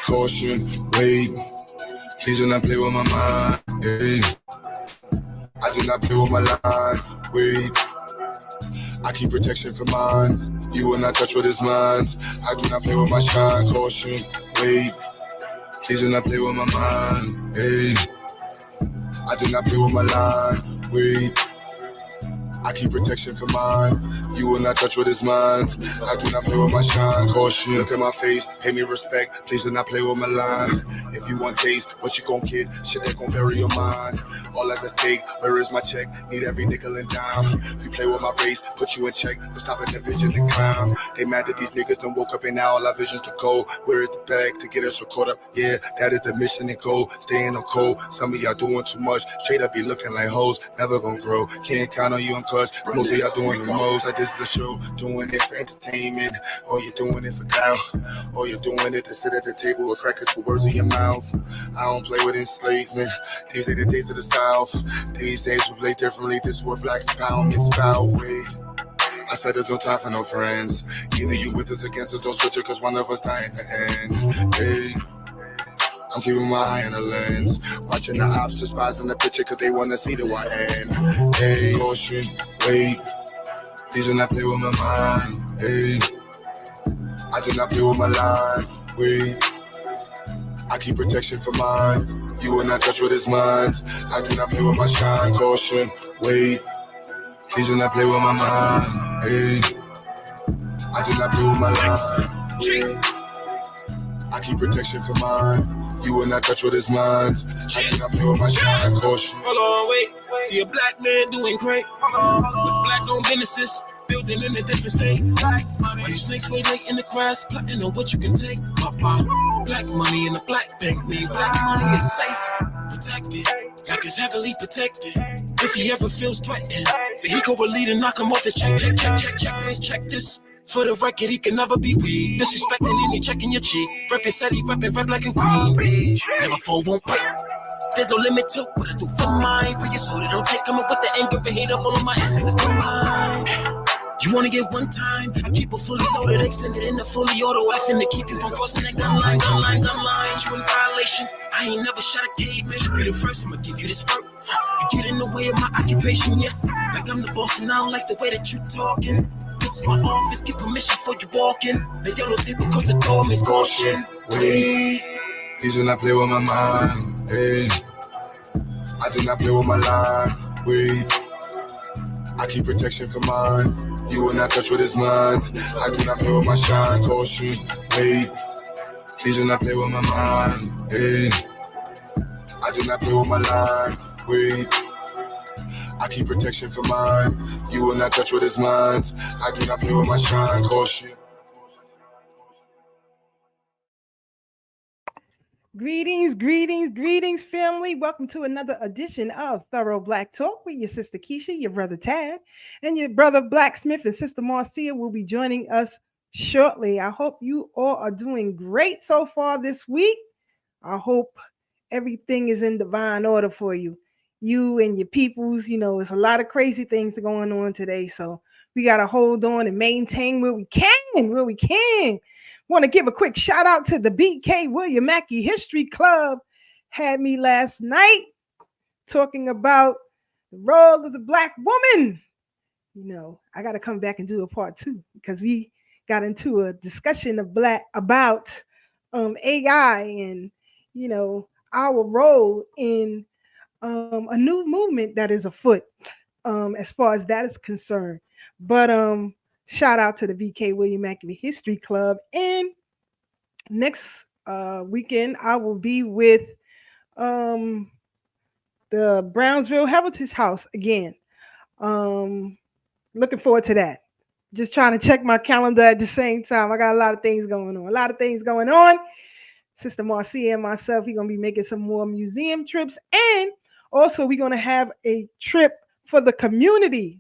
Caution, wait, please do not play with my mind. Hey. I do not play with my lines. Wait, I keep protection for mine. You will not touch what is mine. I do not play with my shine. Caution, wait, please do not play with my mind. Hey, I do not play with my lines. Wait, I keep protection for mine. You will not touch what is mine. I do not play with my shine. Caution, look at my face, pay me respect. Please do not play with my line. If you want taste, what you gon' get? Shit that gon' bury your mind. All that's at stake, where is my check? Need every nickel and dime. You play with my race, put you in check. To stop a division and climb. They mad that these niggas done woke up and now all our visions to go. Where is the bag to get us so caught up? Yeah, that is the mission and goal. Staying on cold. Some of y'all doing too much. Straight up be looking like hoes. Never gonna grow. Can't count on you on cuz. Most of y'all doing the most. Like this is a show. Doing it for entertainment. Or you're doing it for doubt. Or you're doing it to sit at the table with crackers for words in your mouth. I don't play with enslavement. These are the days of the South. These days we play differently. This is what black empowerment's about. Wait, I said there's no time for no friends. Either you with us against us, don't switch it, cause one of us die in the end. Hey, I'm keeping my eye on the lens. Watching the ops despising the picture cause they wanna see the white end. Hey, caution, wait, please do not play with my mind. Hey, I do not play with my lines. Wait, I keep protection for mine. You will not touch what is mine. I do not play with my shine. Caution, wait, please do not play with my mind. Hey, I do not play with my line. Wait, I keep protection for mine. You will not touch what is mine. I do not play with my shine. Caution. Hold on, wait. See a black man doing great with black-owned businesses, building in a different state. Why you snakes way late in the grass, plotting on what you can take? Papa, black money in a black bank, mean black money is safe, protected, like it's heavily protected. If he ever feels threatened, then he go with lead and knock him off his check. Check this. For the record, he can never be weak. Disrespecting any checking your cheek. Reppin' said he reppin' red, black, and green. Never fall, won't break. There's no limit to what I do for mine. But you so they don't take them up with the anger and hate of all of my ancestors combined. You wanna get one time? I keep it fully loaded, extended in the fully auto effing to keep you from crossing that gun line. You in violation. I ain't never shot a caveman. You be the first, I'ma give you this work. You get in the way of my occupation, yeah. Like I'm the boss and I don't like the way that you talking. This is my office, get permission before you walk in. The yellow table cause the door means caution. Wait, please do not play with my mind. Hey, I do not play with my lines. Wait, I keep protection for mine. You will not touch what is mine. I do not play with my shine. Caution, wait, please do not play with my mind. Hey, I do not play with my line. Wait, I keep protection for mine. You will not touch what is mine. I do not play with my shine. Caution. Greetings, family. Welcome to another edition of Thorough Black Talk with your sister Keisha, your brother Tad, and your brother Blacksmith and sister Marcia will be joining us shortly. I hope you all are doing great so far this week. I hope everything is in divine order for you. You and your peoples, it's a lot of crazy things going on today. So we got to hold on and maintain where we can. Want to give a quick shout out to the BK William Mackey History Club. Had me last night talking about the role of the Black woman. I got to come back and do a part 2 because we got into a discussion about AI and, our role in a new movement that is afoot as far as that is concerned. But shout out to the VK William Mackey History Club. And next weekend, I will be with the Brownsville Heritage House again. Looking forward to that. Just trying to check my calendar at the same time. I got a lot of things going on. Sister Marcia and myself, we're going to be making some more museum trips. And also, we're going to have a trip for the community.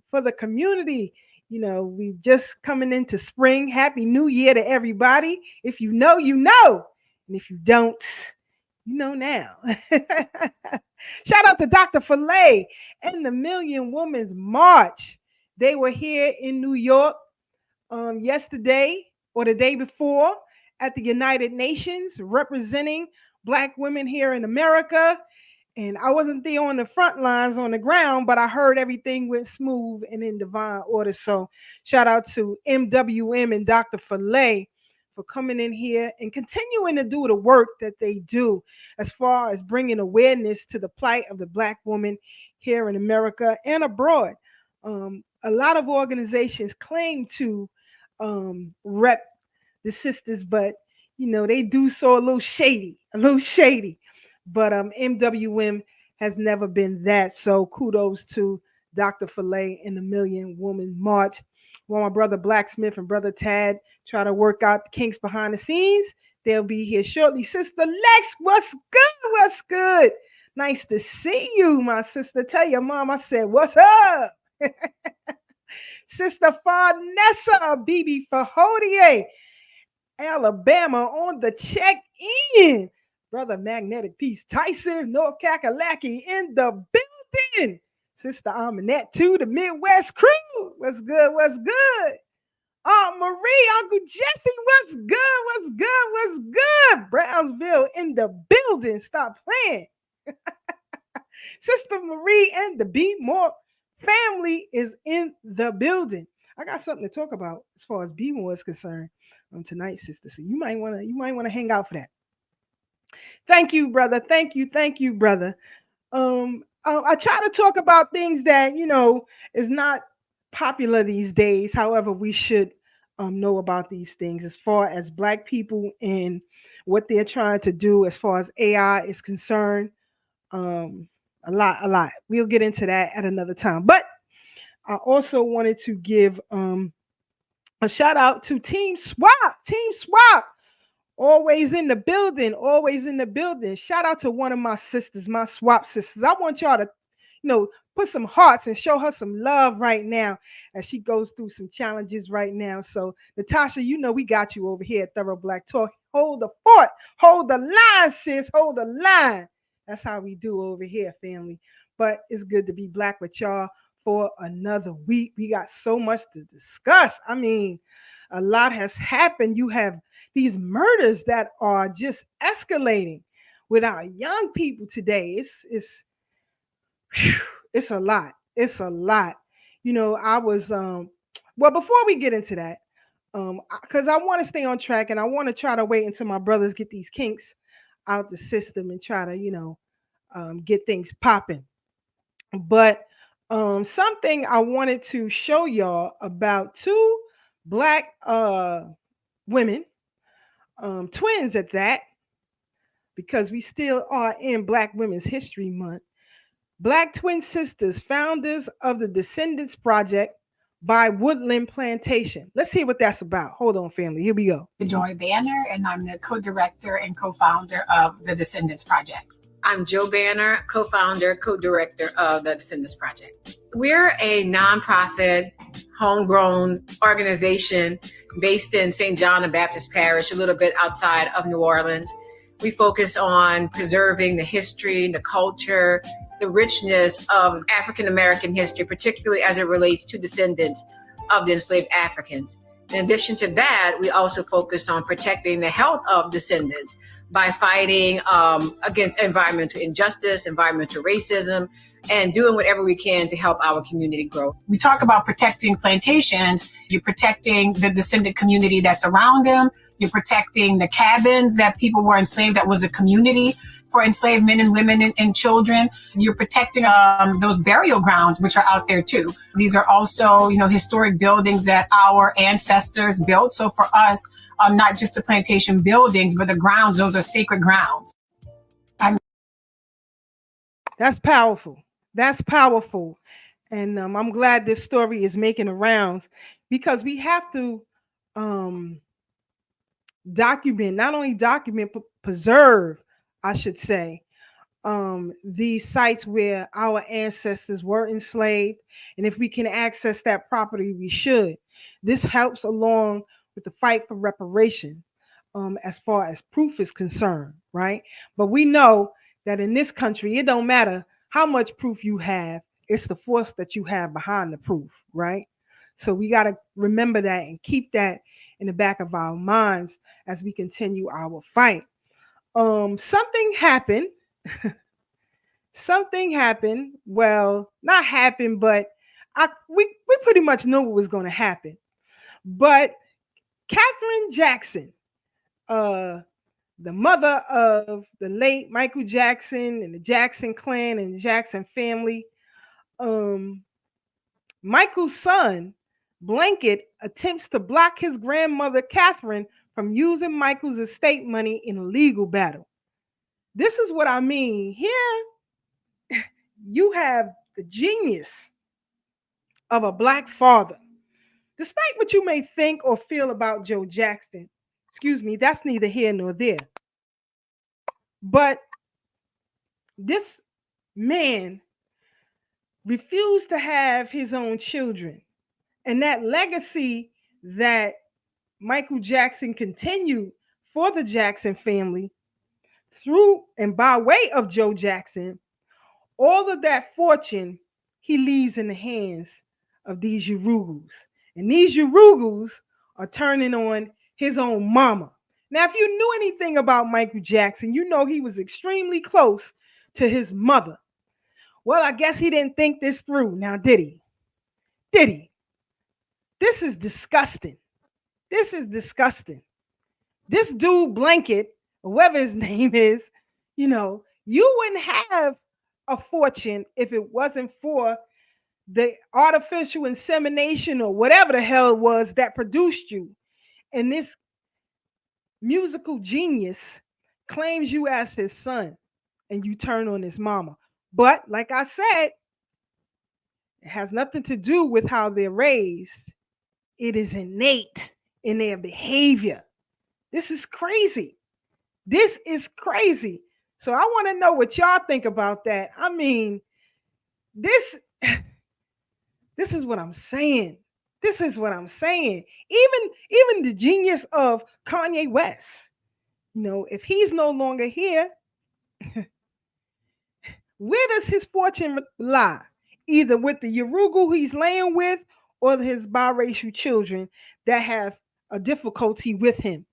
We just coming into spring. Happy New Year to everybody. If you know, you know. And if you don't, you know now. Shout out to Dr. Filet and the Million Women's March. They were here in New York yesterday or the day before at the United Nations representing Black women here in America. And I wasn't there on the front lines on the ground, but I heard everything went smooth and in divine order. So shout out to MWM and Dr. Filet for coming in here and continuing to do the work that they do as far as bringing awareness to the plight of the Black woman here in America and abroad. A lot of organizations claim to rep the sisters, but they do so a little shady, a little shady. But MWM has never been that. So kudos to Dr. Filet and the Million Woman March. While my brother Blacksmith and brother Tad try to work out the kinks behind the scenes, they'll be here shortly. Sister Lex, what's good? What's good? Nice to see you, my sister. Tell your mom I said, what's up? Sister Farnessa, BB Fahodier, Alabama on the check-in. Brother Magnetic Peace Tyson, North Kakalaki in the building. Sister Aminette too, the Midwest crew. What's good? What's good? Aunt Marie, Uncle Jesse, what's good? What's good? What's good? Brownsville in the building. Stop playing. Sister Marie and the Be More family is in the building. I got something to talk about as far as Be More is concerned tonight, sister. So you might want to hang out for that. Thank you, brother. Thank you, brother. I try to talk about things that is not popular these days. However, we should know about these things as far as Black people and what they're trying to do as far as AI is concerned. A lot. We'll get into that at another time. But I also wanted to give a shout out to Team Swap. Team Swap. Always in the building, always in the building. Shout out to one of my sisters, my swap sisters. I want y'all to, put some hearts and show her some love right now as she goes through some challenges right now. So, Natasha, we got you over here at Thorough Black Talk. Hold the fort, hold the line, sis, hold the line. That's how we do over here, family. But it's good to be Black with y'all for another week. We got so much to discuss. I mean, a lot has happened. You have these murders that are just escalating with our young people today. It's a lot. It's a lot. I was well, before we get into that, because I want to stay on track and I want to try to wait until my brothers get these kinks out the system and try to get things popping. But something I wanted to show y'all about two Black women, twins at that, because we still are in Black Women's History Month. Black twin sisters, founders of the Descendants Project by Woodland Plantation. Let's hear what that's about. Hold on, family. Here we go. Joy Banner, and I'm the co-director and co-founder of the Descendants Project. I'm Joe Banner, co-founder, co-director of the Descendants Project. We're a nonprofit, homegrown organization based in St. John the Baptist Parish, a little bit outside of New Orleans. We focus on preserving the history, the culture, the richness of African American history, particularly as it relates to descendants of the enslaved Africans. In addition to that, we also focus on protecting the health of descendants by fighting against environmental injustice, environmental racism, and doing whatever we can to help our community grow. We talk about protecting plantations. You're protecting the descendant community that's around them. You're protecting the cabins that people were enslaved, that was a community for enslaved men and women and children. You're protecting those burial grounds, which are out there too. These are also, historic buildings that our ancestors built. So for us, not just the plantation buildings, but the grounds, those are sacred grounds. That's powerful. That's powerful. And I'm glad this story is making the rounds, because we have to not only document, but preserve, I should say, these sites where our ancestors were enslaved. And if we can access that property, we should. This helps along with the fight for reparation, as far as proof is concerned, right? But we know that in this country, it don't matter how much proof you have, it's the force that you have behind the proof, right? So we got to remember that and keep that in the back of our minds as we continue our fight. Something happened. Something happened. Well, not happened, but we pretty much know what was going to happen. But Catherine Jackson, uh, the mother of the late Michael Jackson and the Jackson clan and the Jackson family, um, Michael's son, Blanket, attempts to block his grandmother, Catherine, from using Michael's estate money in a legal battle. This is what I mean. Here, you have the genius of a black father. Despite what you may think or feel about Joe Jackson, excuse me, that's neither here nor there. But this man refused to have his own children. And that legacy that Michael Jackson continued for the Jackson family through and by way of Joe Jackson, all of that fortune he leaves in the hands of these Urugos. And these Urugos are turning on his own mama. Now, if you knew anything about Michael Jackson, you know he was extremely close to his mother. Well, I guess he didn't think this through. Now, did he? Did he? This is disgusting. This is disgusting. This dude Blanket, or whatever his name is, you wouldn't have a fortune if it wasn't for the artificial insemination or whatever the hell it was that produced you. And this musical genius claims you as his son and you turn on his mama. But like I said, it has nothing to do with how they're raised. It is innate in their behavior. This is crazy. This is crazy. So I want to know what y'all think about that. I mean, this this is what I'm saying. This is what I'm saying. Even the genius of Kanye West, if he's no longer here, where does his fortune lie? Either with the Urugu he's laying with or his biracial children that have a difficulty with him.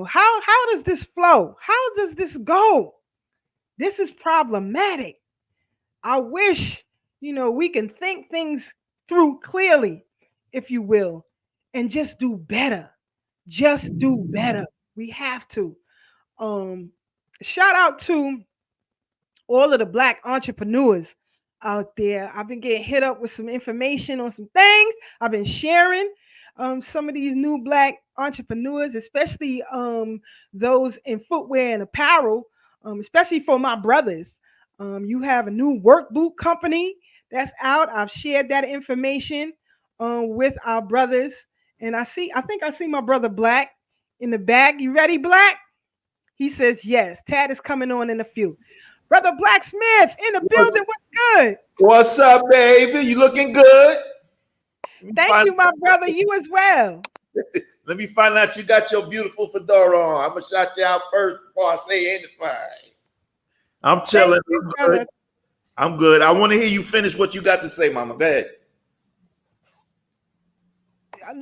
How does this flow? How does this go? This is problematic. I wish, we can think things through clearly, if you will, and just do better. Just do better. We have to. Shout out to all of the black entrepreneurs out there. I've been getting hit up with some information on some things. I've been sharing some of these new black entrepreneurs, especially those in footwear and apparel, especially for my brothers. You have a new work boot company that's out. I've shared that information with our brothers. And I think I see my brother Black in the back. You ready, Black? He says yes. Tad is coming on in a few. Brother Blacksmith in the building. What's good? What's up, baby? You looking good? Thank you, my brother. You as well. Let me find out you got your beautiful fedora on. I'm gonna shout you out first before I say anything. I'm chilling. I'm good. I want to hear you finish what you got to say, Mama. Go ahead.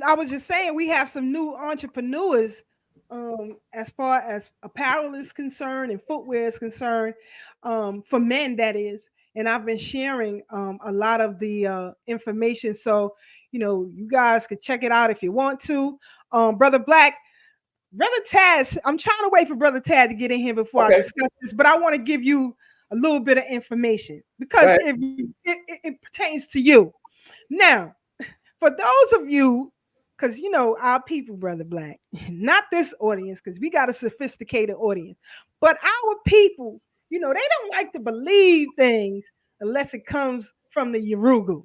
I was just saying we have some new entrepreneurs as far as apparel is concerned and footwear is concerned, for men, that is. And I've been sharing a lot of the information. So, you guys can check it out if you want to. Brother Black, Brother Tad, I'm trying to wait for Brother Tad to get in here before I discuss this, but I want to give you a little bit of information because it pertains to you. Now, for those of you, because our people, Brother Black, not this audience, because we got a sophisticated audience, but our people, they don't like to believe things unless it comes from the Urugu.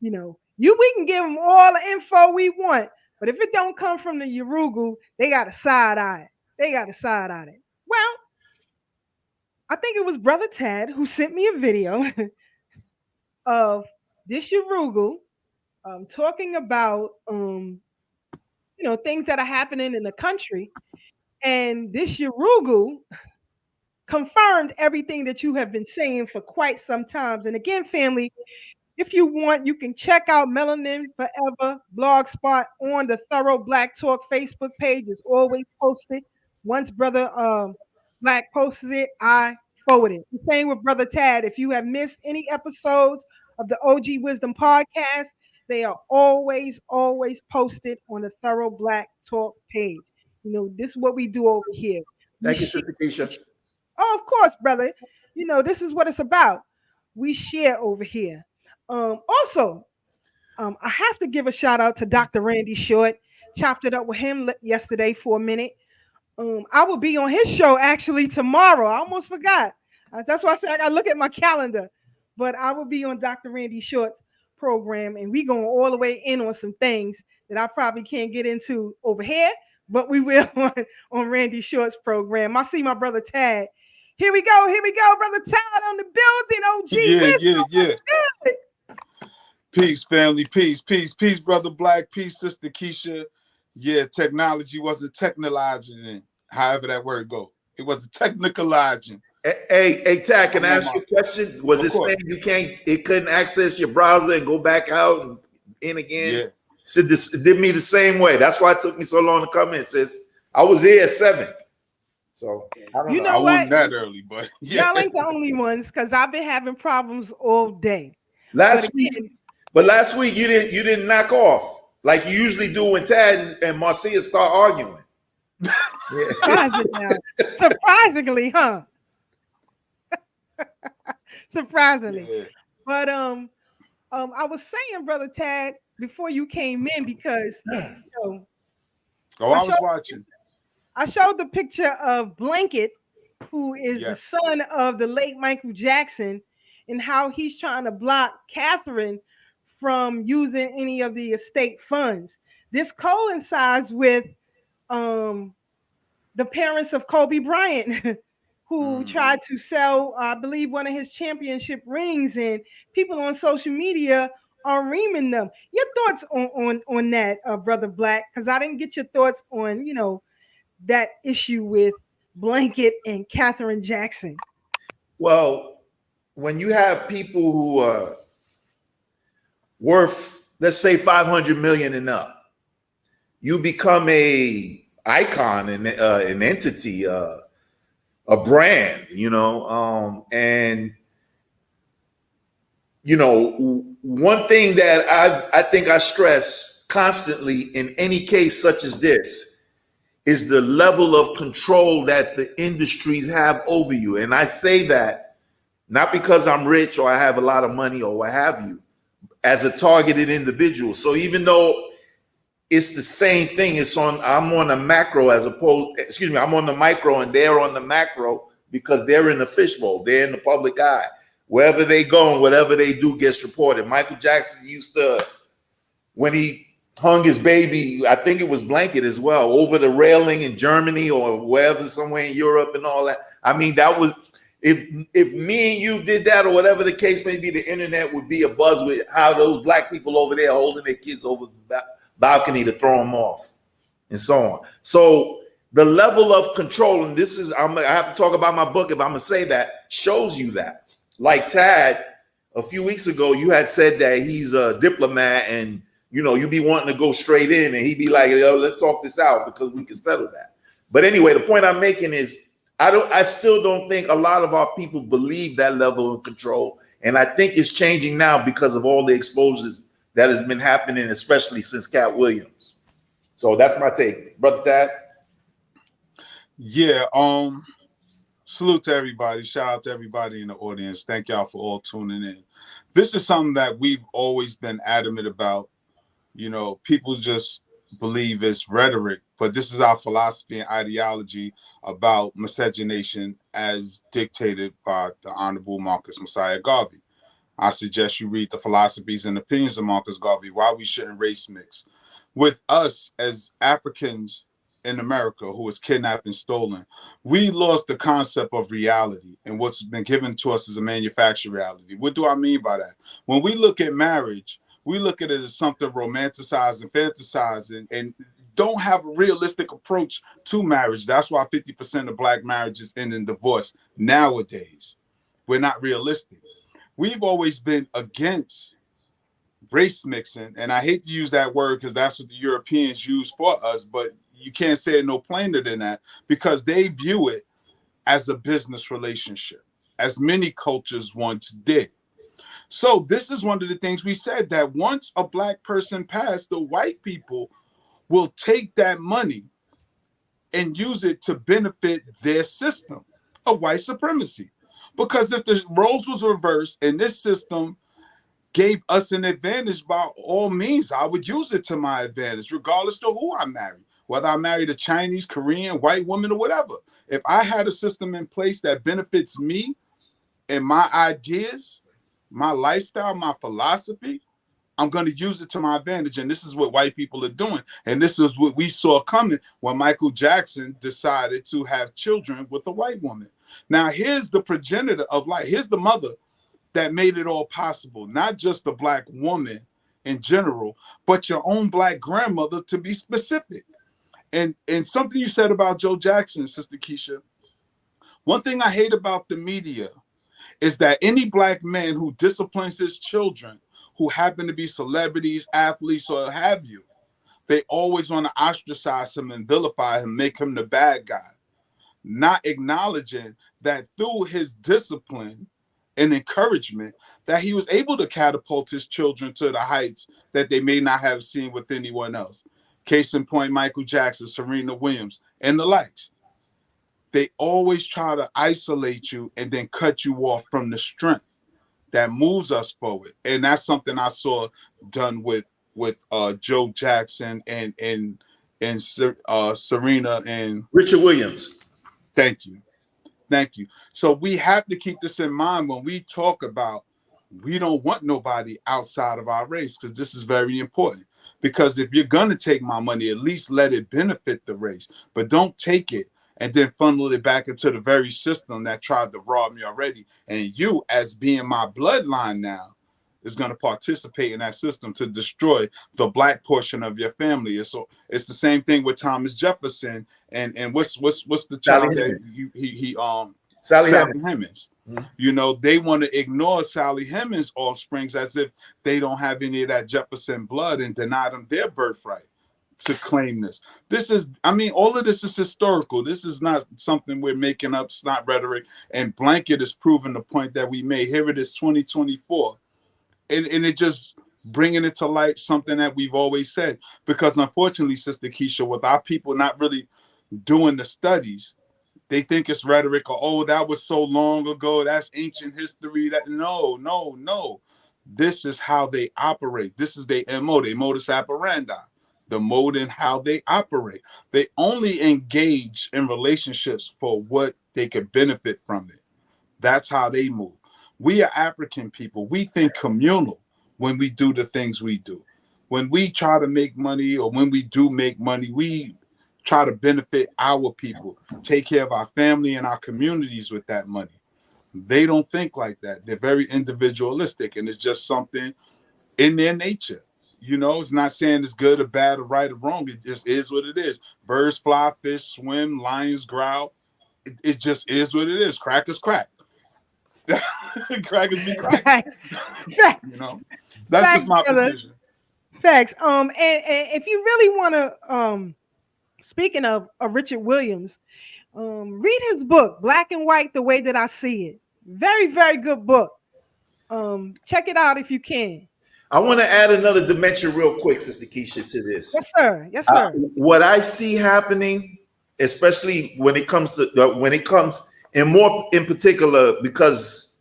We can give them all the info we want, but if it don't come from the Urugu, they got a side eye. They got a side eye. Well, I think it was Brother Tad who sent me a video of this Urugu talking about things that are happening in the country, and this Urugu confirmed everything that you have been saying for quite some time. And again, family, If you want, you can check out Melanin Forever Blogspot on the Thorough Black Talk Facebook page. It's always posted. Once Brother Black posts it, I forward it. The same with Brother Tad. If you have missed any episodes of the OG Wisdom podcast, they are always posted on the Thorough Black Talk page. You know, this is what we do over here. We Thank you, share. Sister Keisha. Oh, of course, brother. You know, this is what it's about. We share over here. Also, I have to give a shout out to Dr. Randy Short. Chopped it up with him yesterday for a minute. I will be on his show actually tomorrow. I almost forgot. That's why I said I gotta look at my calendar. But I will be on Dr. Randy Short's program, and we going all the way in on some things that I probably can't get into over here, but we will on Randy Short's program. I see my brother Tad. Here we go, brother Tad on the building. OG, Yeah. Peace, family. Peace, brother Black. Peace, sister Keisha. Yeah, technology wasn't technologizing it. However that word go. It wasn't technicalizing. Hey, Tad, can I ask you a question? Was it saying it couldn't access your browser and go back out and in again? Yeah. So it did me the same way. That's why it took me so long to come in. Sis, I was here at 7. So I don't know. I wasn't that early, but yeah. Y'all ain't the only ones because I've been having problems all day. Last week you didn't knock off like you usually do when Tad and Marcia start arguing. Surprisingly, huh? Surprisingly. Yeah. But I was saying, brother Tad, before you came in, because I was watching. I showed the picture of Blanket, who is the son of the late Michael Jackson, and how he's trying to block Catherine from using any of the estate funds. This coincides with the parents of Kobe Bryant, who tried to sell, I believe, one of his championship rings, and people on social media are reaming them. Your thoughts on that, brother Black? Because I didn't get your thoughts on, that issue with Blanket and Catherine Jackson. Well, when you have people who are worth, let's say, 500 million and up, you become a icon and an entity, a brand, and one thing that I think I stress constantly in any case such as this is the level of control that the industries have over you. And I say that not because I'm rich or I have a lot of money or what have you, as a targeted individual. So even though it's the same thing, I'm on the macro I'm on the micro and they're on the macro because they're in the fishbowl. They're in the public eye. Wherever they go and whatever they do gets reported. Michael Jackson used to, when he hung his baby, I think it was Blanket as well, over the railing in Germany or wherever, somewhere in Europe and all that. I mean, that was, if me and you did that or whatever the case may be, the internet would be abuzz with how those black people over there holding their kids over the balcony to throw them off and so on. So the level of control, and this is, I have to talk about my book if I'm gonna say that, shows you that. Like Tad, a few weeks ago, you had said that he's a diplomat and you be wanting to go straight in and he'd be like, yo, let's talk this out because we can settle that. But anyway, the point I'm making is I still don't think a lot of our people believe that level of control. And I think it's changing now because of all the exposures that has been happening, especially since Cat Williams. So that's my take. Brother Tad? Yeah, salute to everybody. Shout out to everybody in the audience. Thank y'all for all tuning in. This is something that we've always been adamant about. People just believe it's rhetoric, but this is our philosophy and ideology about miscegenation as dictated by the Honorable Marcus Messiah Garvey. I suggest you read the philosophies and opinions of Marcus Garvey, why we shouldn't race mix. With us as Africans in America who was kidnapped and stolen, we lost the concept of reality and what's been given to us as a manufactured reality. What do I mean by that? When we look at marriage, we look at it as something romanticized and fantasized and don't have a realistic approach to marriage. That's why 50% of black marriages end in divorce nowadays. We're not realistic. We've always been against race mixing, and I hate to use that word because that's what the Europeans use for us, but you can't say it no plainer than that, because they view it as a business relationship, as many cultures once did. So this is one of the things we said, that once a black person passed, the white people will take that money and use it to benefit their system of white supremacy. Because if the roles was reversed and this system gave us an advantage, by all means, I would use it to my advantage, regardless of who I marry, whether I married a Chinese, Korean, white woman, or whatever. If I had a system in place that benefits me and my ideas, my lifestyle, my philosophy, I'm going to use it to my advantage. And this is what white people are doing. And this is what we saw coming when Michael Jackson decided to have children with a white woman. Now, here's the progenitor of life. Here's the mother that made it all possible. Not just the black woman in general, but your own black grandmother, to be specific. And something you said about Joe Jackson, Sister Keisha, one thing I hate about the media is that any black man who disciplines his children, who happen to be celebrities, athletes, or have you, they always want to ostracize him and vilify him, make him the bad guy, not acknowledging that through his discipline and encouragement, that he was able to catapult his children to the heights that they may not have seen with anyone else. Case in point, Michael Jackson, Serena Williams, and the likes. They always try to isolate you and then cut you off from the strength that moves us forward. And that's something I saw done with Joe Jackson and Serena and Richard Williams. Thank you. So we have to keep this in mind when we talk about, we don't want nobody outside of our race, because this is very important. Because if you're going to take my money, at least let it benefit the race, but don't take it and then funnel it back into the very system that tried to rob me already. And you, as being my bloodline now, is going to participate in that system to destroy the black portion of your family. So it's the same thing with Thomas Jefferson and what's the child that Sally Hemings. Mm-hmm. You know, they want to ignore Sally Hemings' offsprings as if they don't have any of that Jefferson blood and deny them their birthright to claim this. This is, I mean, all of this is historical. This is not something we're making up, it's not rhetoric. And Blanket is proving the point that we made. Here it is, 2024. And it just bringing it to light, something that we've always said. Because unfortunately, Sister Keisha, with our people not really doing the studies, they think it's rhetoric, or, oh, that was so long ago, that's ancient history. That no. This is how they operate. This is their MO, their modus operandi, the mode in how they operate. They only engage in relationships for what they could benefit from it. That's how they move. We are African people. We think communal when we do the things we do. When we try to make money, or when we do make money, we try to benefit our people, take care of our family and our communities with that money. They don't think like that. They're very individualistic, and it's just something in their nature. You know, it's not saying it's good or bad or right or wrong. It just is what it is. Birds fly, fish swim, lions growl. It just is what it is. Crack is crack. Crackers be crack. You know, that's Facts, just my position. Facts. And if you really want to, speaking of Richard Williams, read his book, Black and White, The Way That I See It. Very, very good book. Check it out if you can. I want to add another dimension real quick, Sister Keisha, to this. Yes, sir. Yes, sir. What I see happening, especially when it comes and more in particular, because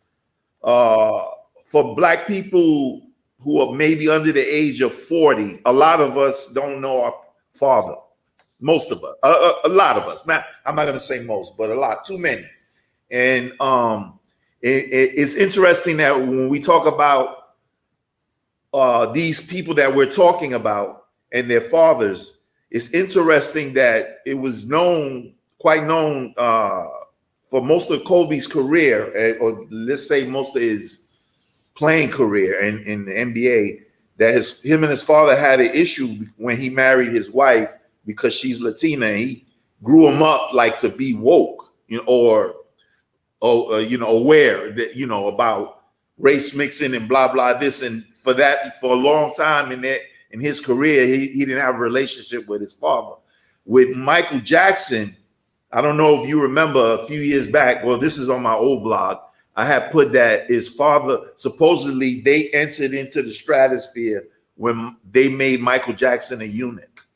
for Black people who are maybe under the age of 40, a lot of us don't know our father. Most of us, a lot of us. Now, I'm not going to say most, but a lot, too many. And it's interesting that when we talk about these people that we're talking about and their fathers, it's interesting that it was quite known for most of Kobe's career, or let's say most of his playing career in the NBA, that him and his father had an issue when he married his wife, because she's Latina, and he grew him up like to be woke, or aware that, about race mixing and blah, blah, this. And for that for a long time in his career. He didn't have a relationship with his father. With Michael Jackson, I don't know if you remember a few years back. Well, this is on my old blog. I had put that his father, supposedly they entered into the stratosphere when they made Michael Jackson a eunuch.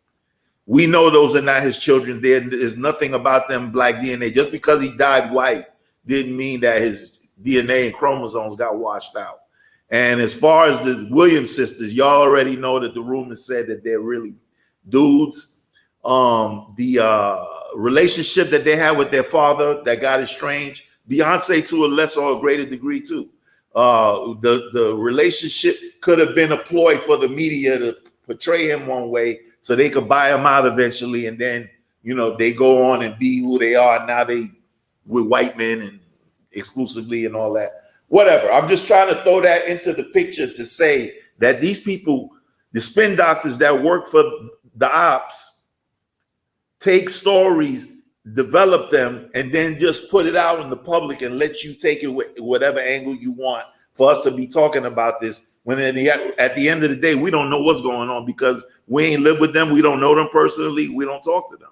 We know those are not his children. There is nothing about them black DNA. Just because he died white didn't mean that his DNA and chromosomes got washed out. And as far as the Williams sisters, y'all already know that the rumors said that they're really dudes. The relationship that they had with their father that got estranged, Beyonce to a lesser or greater degree too. The relationship could have been a ploy for the media to portray him one way so they could buy him out eventually, and then they go on and be who they are. Now they with white men and exclusively and all that. Whatever. I'm just trying to throw that into the picture to say that these people, the spin doctors that work for the ops, take stories, develop them, and then just put it out in the public and let you take it with whatever angle you want for us to be talking about this. When at the end of the day, we don't know what's going on because we ain't live with them. We don't know them personally. We don't talk to them.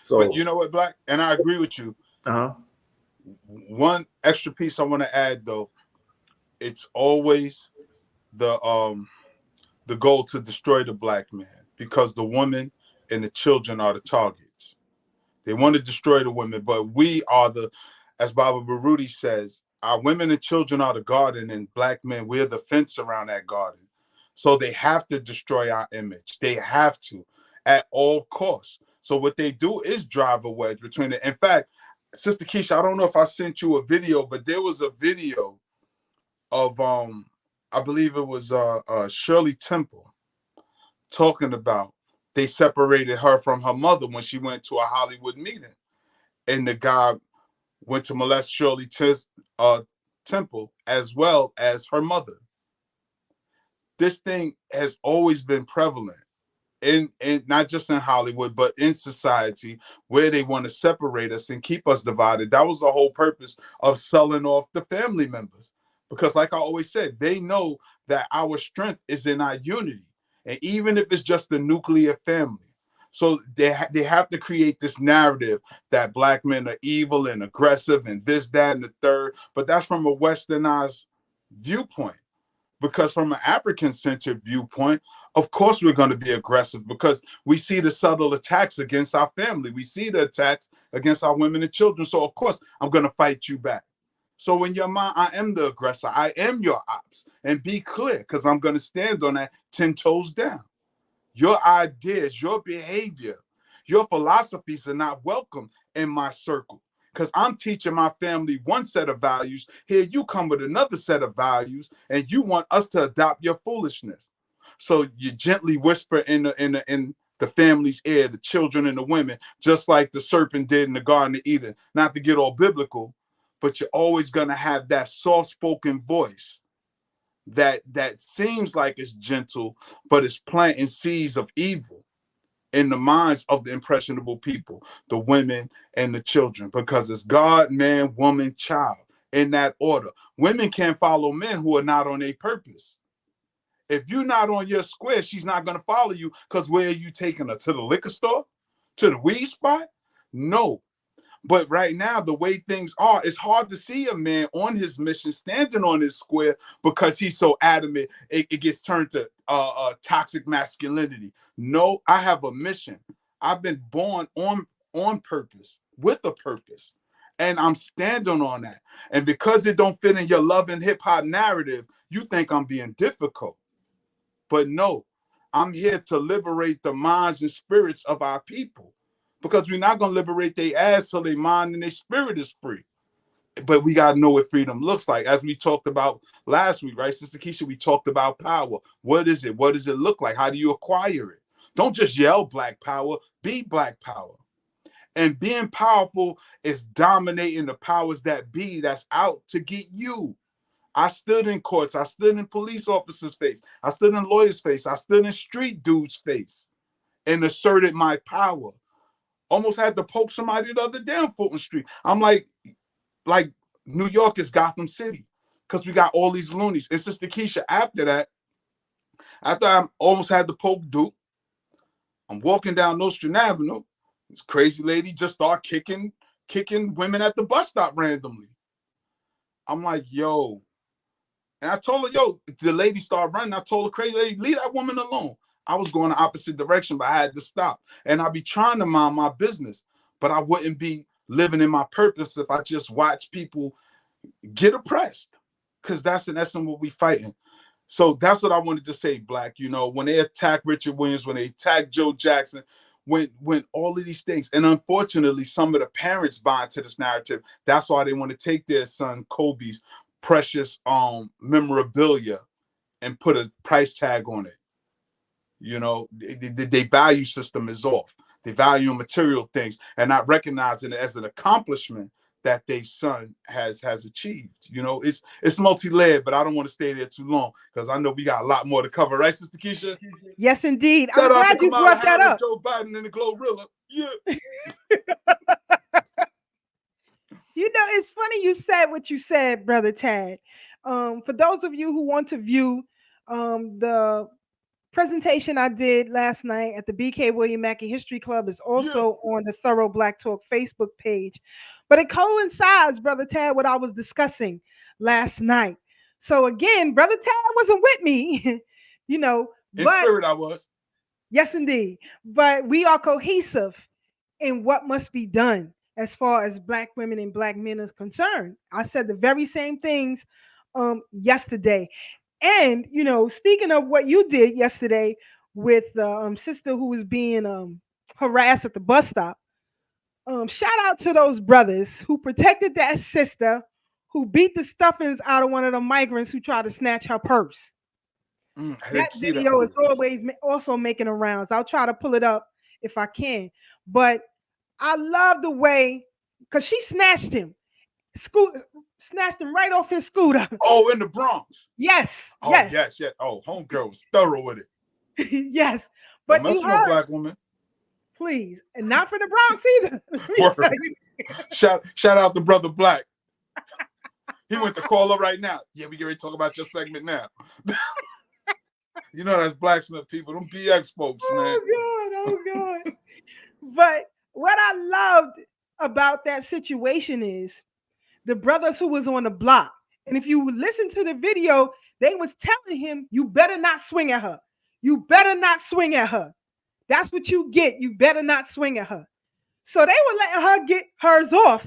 So, but you know what, Black? And I agree with you. One extra piece I want to add, though, it's always the goal to destroy the black man because the woman and the children are the targets. They want to destroy the women, but we are as Baba Baruti says, our women and children are the garden, and black men, we're the fence around that garden. So they have to destroy our image. They have to at all costs. So what they do is drive a wedge between it. In fact, Sister Keisha, I don't know if I sent you a video, but there was a video of I believe it was Shirley Temple talking about they separated her from her mother when she went to a Hollywood meeting, and the guy went to molest Shirley Temple as well as her mother. This thing has always been prevalent in not just in Hollywood, but in society where they want to separate us and keep us divided. That was the whole purpose of selling off the family members. Because like I always said, they know that our strength is in our unity. And even if it's just the nuclear family. So they have to create this narrative that black men are evil and aggressive and this, that, and the third. But that's from a westernized viewpoint. Because from an African-centered viewpoint, of course we're going to be aggressive because we see the subtle attacks against our family. We see the attacks against our women and children. So of course I'm going to fight you back. So in your mind, I am the aggressor. I am your ops. And be clear, because I'm going to stand on that 10 toes down. Your ideas, your behavior, your philosophies are not welcome in my circle. Because I'm teaching my family one set of values. Here you come with another set of values, and you want us to adopt your foolishness. So you gently whisper in the family's ear, the children and the women, just like the serpent did in the Garden of Eden. Not to get all biblical, but you're always going to have that soft-spoken voice that seems like it's gentle, but it's planting seeds of evil in the minds of the impressionable people, the women and the children, because it's God, man, woman, child, in that order. Women can't follow men who are not on their purpose. If you're not on your square, she's not going to follow you, because where are you taking her? To the liquor store? To the weed spot? No. But right now, the way things are, it's hard to see a man on his mission, standing on his square, because he's so adamant. It gets turned to toxic masculinity. No, I have a mission. I've been born on purpose, with a purpose, and I'm standing on that. And because it don't fit in your love and hip hop narrative, you think I'm being difficult. But no, I'm here to liberate the minds and spirits of our people. Because we're not going to liberate their ass till their mind and their spirit is free. But we got to know what freedom looks like. As we talked about last week, right, Sister Keisha, we talked about power. What is it? What does it look like? How do you acquire it? Don't just yell black power, be black power. And being powerful is dominating the powers that be that's out to get you. I stood in courts. I stood in police officers' face. I stood in lawyers' face. I stood in street dudes' face and asserted my power. Almost had to poke somebody the other day on Fulton Street. I'm like New York is Gotham City because we got all these loonies. And Sister Keisha, after that, After I almost had the Pope Duke, I'm walking down Nostrand Avenue. This crazy lady just started kicking women at the bus stop randomly. I'm like, yo. And I told her, yo, the lady started running. I told the crazy lady, leave that woman alone. I was going the opposite direction, but I had to stop. And I'd be trying to mind my business, but I wouldn't be living in my purpose if I just watch people get oppressed. Because that's in essence what we fighting. So that's what I wanted to say, Black. You know, when they attack Richard Williams, when they attack Joe Jackson, when all of these things, and unfortunately, some of the parents buy into this narrative. That's why they want to take their son Kobe's precious memorabilia and put a price tag on it. You know, their value system is off. They value material things and not recognizing it as an accomplishment that their son has achieved. You know, it's multi-layered, but I don't want to stay there too long because I know we got a lot more to cover, right, Sister Keisha? Yes, indeed. Shout I'm out glad to you Kamala brought that Harris, up. Joe Biden, and the Glorilla. Yeah. You know, it's funny you said what you said, Brother Tad. For those of you who want to view the presentation I did last night at the BK William Mackey History Club is also on the Thorough Black Talk Facebook page. But it coincides, Brother Tad, what I was discussing last night. So again, Brother Tad wasn't with me, you know. In but spirit, I was. Yes, indeed. But we are cohesive in what must be done as far as Black women and Black men is concerned. I said the very same things yesterday. And, you know, speaking of what you did yesterday with the sister who was being harassed at the bus stop, shout out to those brothers who protected that sister who beat the stuffings out of one of the migrants who tried to snatch her purse. That video is always also making the rounds. I'll try to pull it up if I can. But I love the way, because she snatched him. Snatched him right off his scooter. Oh, in the Bronx. Yes. Oh, yes. Oh, homegirl was thorough with it. Yes. But don't mess with no Black woman. Please. And not for the Bronx either. Shout out to Brother Black. He went to call her right now. Yeah, we get ready to talk about your segment now. You know that's Blacksmith people, them PX folks, man. Oh God. But what I loved about that situation is the brothers who was on the block. And if you listen to the video, they was telling him, you better not swing at her. You better not swing at her. That's what you get. You better not swing at her. So they were letting her get hers off,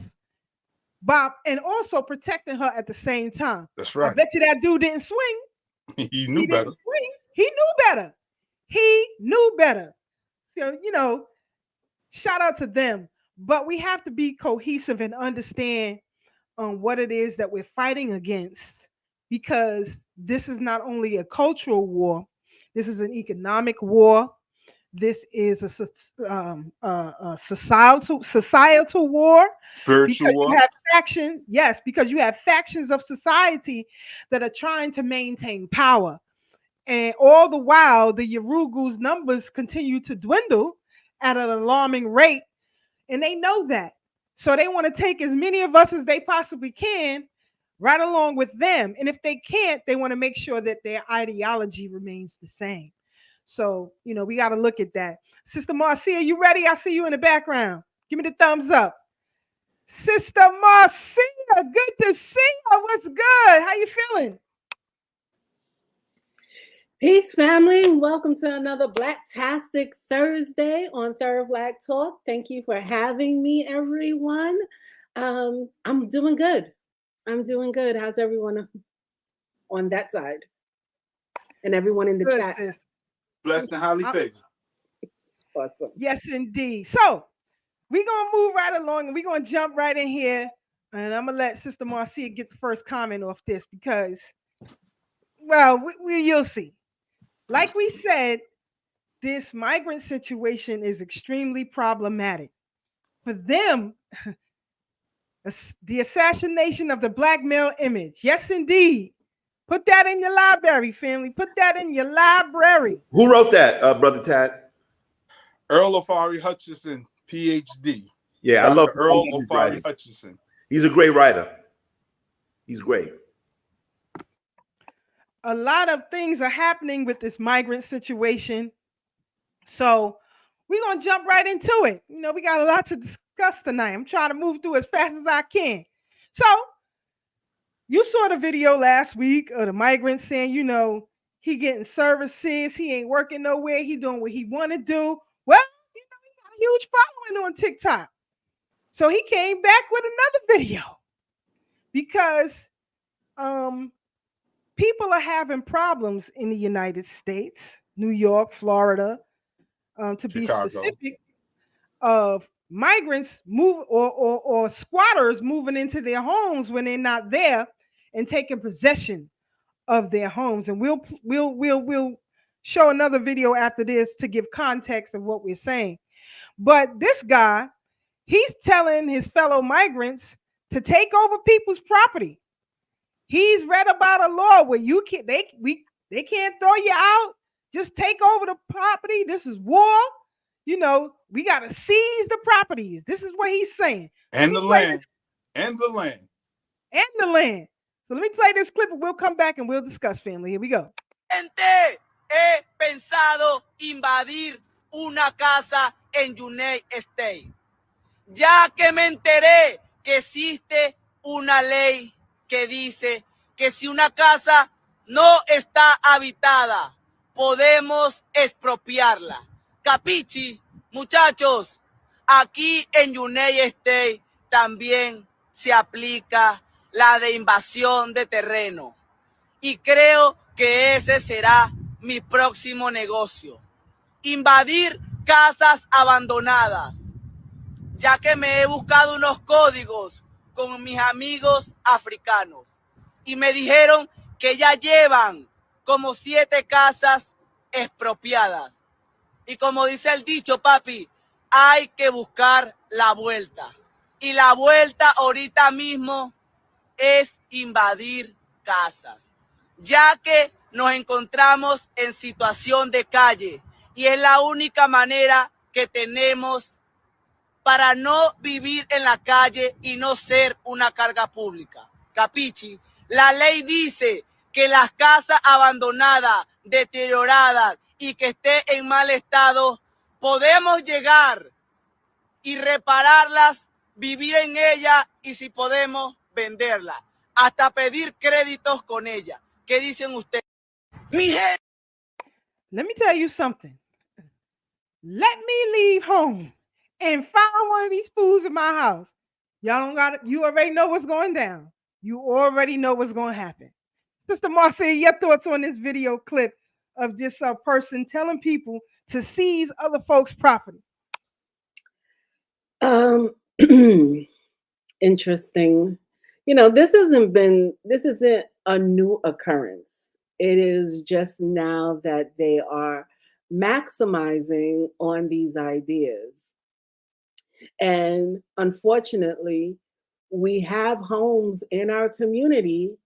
Bob, and also protecting her at the same time. That's right. I bet you that dude didn't swing. He knew better. He knew better. He knew better. So, you know, shout out to them. But we have to be cohesive and understand what it is that we're fighting against, because this is not only a cultural war, this is an economic war. This is a societal war. Spiritual war. You have factions, yes, because you have factions of society that are trying to maintain power. And all the while, the Yorugu's numbers continue to dwindle at an alarming rate. And they know that. So they want to take as many of us as they possibly can right along with them. And if they can't, they want to make sure that their ideology remains the same. So, you know, we got to look at that. Sister Marcia, you ready? I see you in the background. Give me the thumbs up. Sister Marcia, good to see you. What's good? How you feeling? Peace, family. Welcome to another Blacktastic Thursday on Thorough Black Talk. Thank you for having me, everyone. I'm doing good. How's everyone on that side? And everyone in the chat. Blessed and highly favored. Awesome. Yes, indeed. So we're going to move right along and we're going to jump right in here. And I'm going to let Sister Marcia get the first comment off this because, well, you'll see. Like we said, this migrant situation is extremely problematic. For them, the assassination of the Black male image. Yes, indeed. Put that in your library, family. Put that in your library. Who wrote that, Brother Tad? Earl Ofari Hutchinson, PhD. Yeah, Dr. I love Earl Ofari Hutchinson. He's a great writer. He's great. a lot of things are happening with this migrant situation. So we're going to jump right into it. You know, we got a lot to discuss tonight. I'm trying to move through as fast as I can. So you saw the video last week of the migrant saying, you know, he getting services, he ain't working nowhere, he doing what he want to do. Well, you know, he got a huge following on TikTok. So he came back with another video because people are having problems in the United States, New York, Florida, to be Chicago. specific, of migrants move or squatters moving into their homes when they're not there and taking possession of their homes. And we'll show another video after this to give context of what we're saying. But this guy, he's telling his fellow migrants to take over people's property. He's read about a law where you can't they can't throw you out. Just take over the property. This is war. You know, we got to seize the properties. This is what he's saying. And the land. And the land. And the land. So let me play this clip and we'll come back and we'll discuss, family. Here we go. He pensado invadir una casa en United States, ya que me enteré que existe una ley que dice que si una casa no está habitada, podemos expropiarla. Capichi, muchachos, aquí en United States también se aplica la de invasión de terreno. Y creo que ese será mi próximo negocio. Invadir casas abandonadas, ya que me he buscado unos códigos con mis amigos africanos y me dijeron que ya llevan como 7 casas expropiadas. Y como dice el dicho, papi, hay que buscar la vuelta. Y la vuelta ahorita mismo es invadir casas, ya que nos encontramos en situación de calle y es la única manera que tenemos para no vivir en la calle y no ser una carga pública. Capichi, la ley dice que las casas abandonadas, deterioradas y que esté en mal estado, podemos llegar y repararlas, vivir en ellas y si podemos venderla, hasta pedir créditos con ella. ¿Qué dicen ustedes? Mi gente. Let me tell you something. Let me leave home and find one of these fools in my house. Y'all don't got it. You already know what's going down. You already know what's going to happen. Sister Marcia, your thoughts on this video clip of this person telling people to seize other folks' property? Interesting. You know, this isn't a new occurrence. It is just now that they are maximizing on these ideas. And unfortunately, we have homes in our community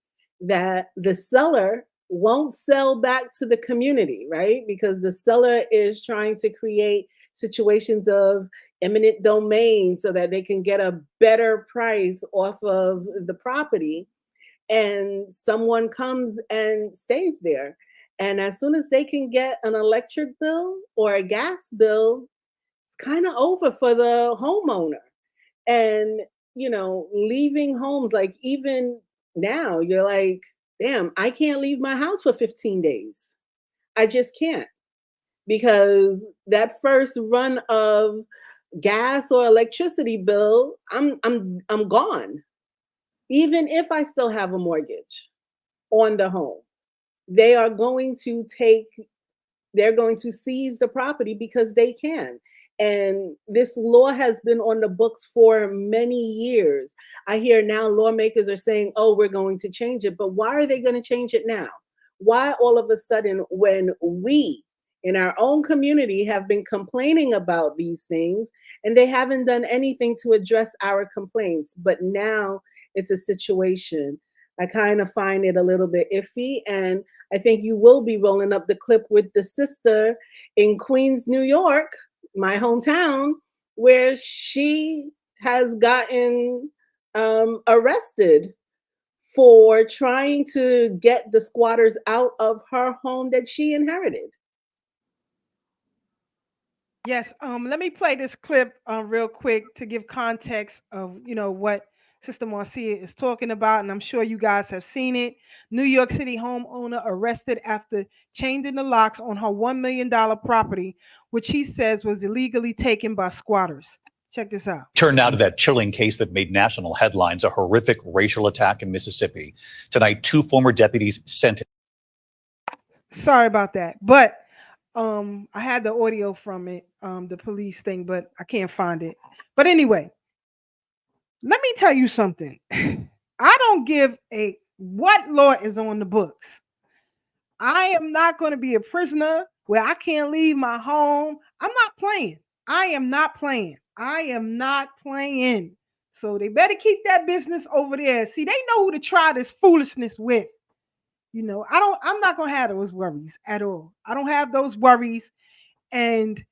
that the seller won't sell back to the community, right? Because the seller is trying to create situations of eminent domain so that they can get a better price off of the property. And someone comes and stays there. And as soon as they can get an electric bill or a gas bill, it's kind of over for the homeowner. And, you know, leaving homes, like even now, you're like, damn, I can't leave my house for 15 days. I just can't. Because that first run of gas or electricity bill, I'm gone. Even if I still have a mortgage on the home, they're going to seize the property because they can. And this law has been on the books for many years. I hear now lawmakers are saying, oh, we're going to change it. But why are they going to change it now? Why all of a sudden, when we in our own community have been complaining about these things and they haven't done anything to address our complaints? But now it's a situation. I kind of find it a little bit iffy. And I think you will be rolling up the clip with the sister in Queens, New York, my hometown, where she has gotten arrested for trying to get the squatters out of her home that she inherited. Yes, let me play this clip real quick to give context of what Sister Marcia is talking about, and I'm sure you guys have seen it. New York City homeowner arrested after changing the locks on her $1 million property, which he says was illegally taken by squatters. Check this out. Turn now to that chilling case that made national headlines, a horrific racial attack in Mississippi. Tonight, 2 former deputies sentenced. Sorry about that, but I had the audio from it, the police thing, but I can't find it. But anyway, let me tell you something. I don't give a what law is on the books. I am not going to be a prisoner where I can't leave my home. I'm not playing. I am not playing. I am not playing. So they better keep that business over there. See, they know who to try this foolishness with. I'm not going to have those worries at all. I don't have those worries. And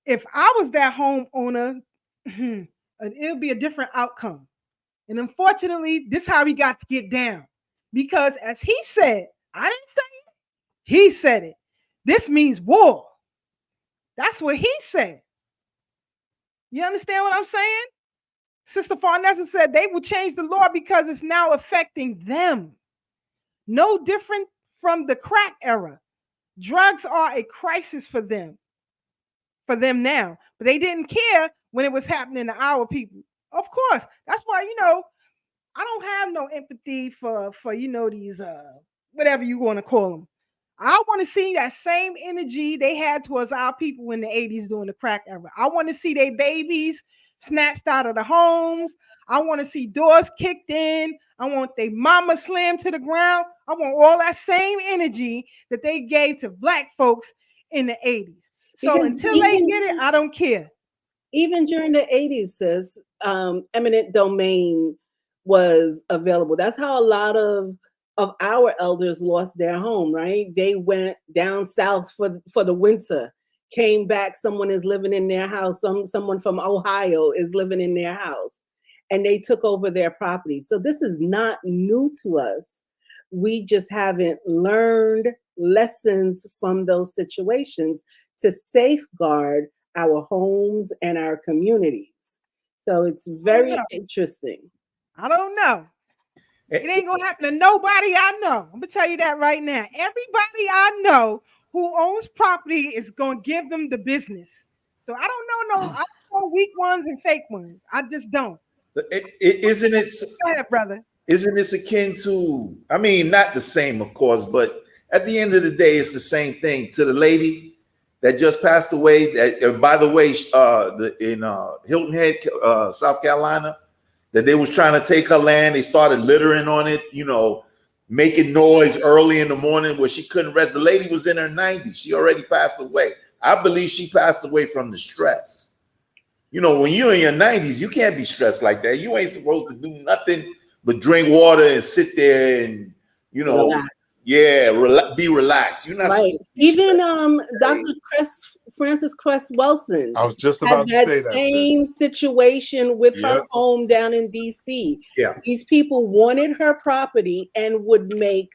if I was that homeowner, it'll be a different outcome. And unfortunately, this is how we got to get down. Because as he said, I didn't say it, he said it. This means war. That's what he said. You understand what I'm saying? Sister Farnesa said they will change the law because it's now affecting them. No different from the crack era. Drugs are a crisis for them now. But they didn't care when it was happening to our people. Of course. That's why, I don't have no empathy for these whatever you want to call them. I want to see that same energy they had towards our people in the 80s during the crack era. I want to see their babies snatched out of the homes. I want to see doors kicked in. I want their mama slammed to the ground. I want all that same energy that they gave to Black folks in the 80s. So because until they get it, I don't care. Even during the 80s, sis, eminent domain was available. That's how a lot of our elders lost their home, right? They went down south for the winter, came back, someone is living in their house, someone from Ohio is living in their house, and they took over their property. So this is not new to us. We just haven't learned lessons from those situations to safeguard our homes and our communities. So it's very interesting. I don't know. It ain't gonna happen to nobody I know. I'm gonna tell you that right now. Everybody I know who owns property is gonna give them the business. So I don't know weak ones and fake ones. I just don't. Isn't it? Go ahead, brother. Isn't this akin to? I mean, not the same, of course, but at the end of the day, it's the same thing. To the lady that just passed away. That, by the way, in Hilton Head, South Carolina. That they was trying to take her land. They started littering on it, making noise early in the morning where she couldn't rest. The lady was in her 90s. She already passed away. I believe she passed away from the stress. When you're in your 90s, you can't be stressed like that. You ain't supposed to do nothing but drink water and sit there and, relax. Be relaxed. You're not right. Even Dr. Frances Cress Wilson. I was just about to say that same situation with her home down in DC. Yeah. These people wanted her property and would make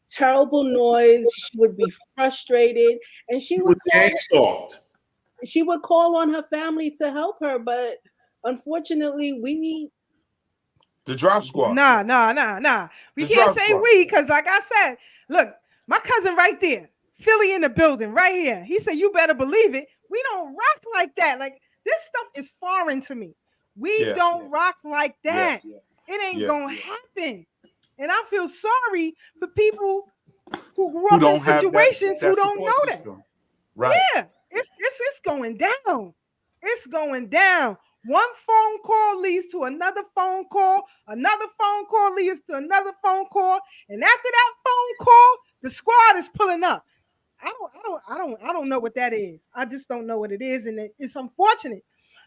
terrible noise. She would be frustrated, and she would call on her family to help her, but unfortunately, the drop squad. Nah. We can't say we, because like I said, look, my cousin right there, Philly in the building, right here. He said, you better believe it. We don't rock like that. Like, this stuff is foreign to me. We don't rock like that. It ain't gonna happen. And I feel sorry for people who grew up in situations who don't know that. Right. Yeah, it's going down. It's going down. One phone call leads to another phone call leads to another phone call, and after that phone call, the squad is pulling up. I don't know what that is. I just don't know what it is, and it's unfortunate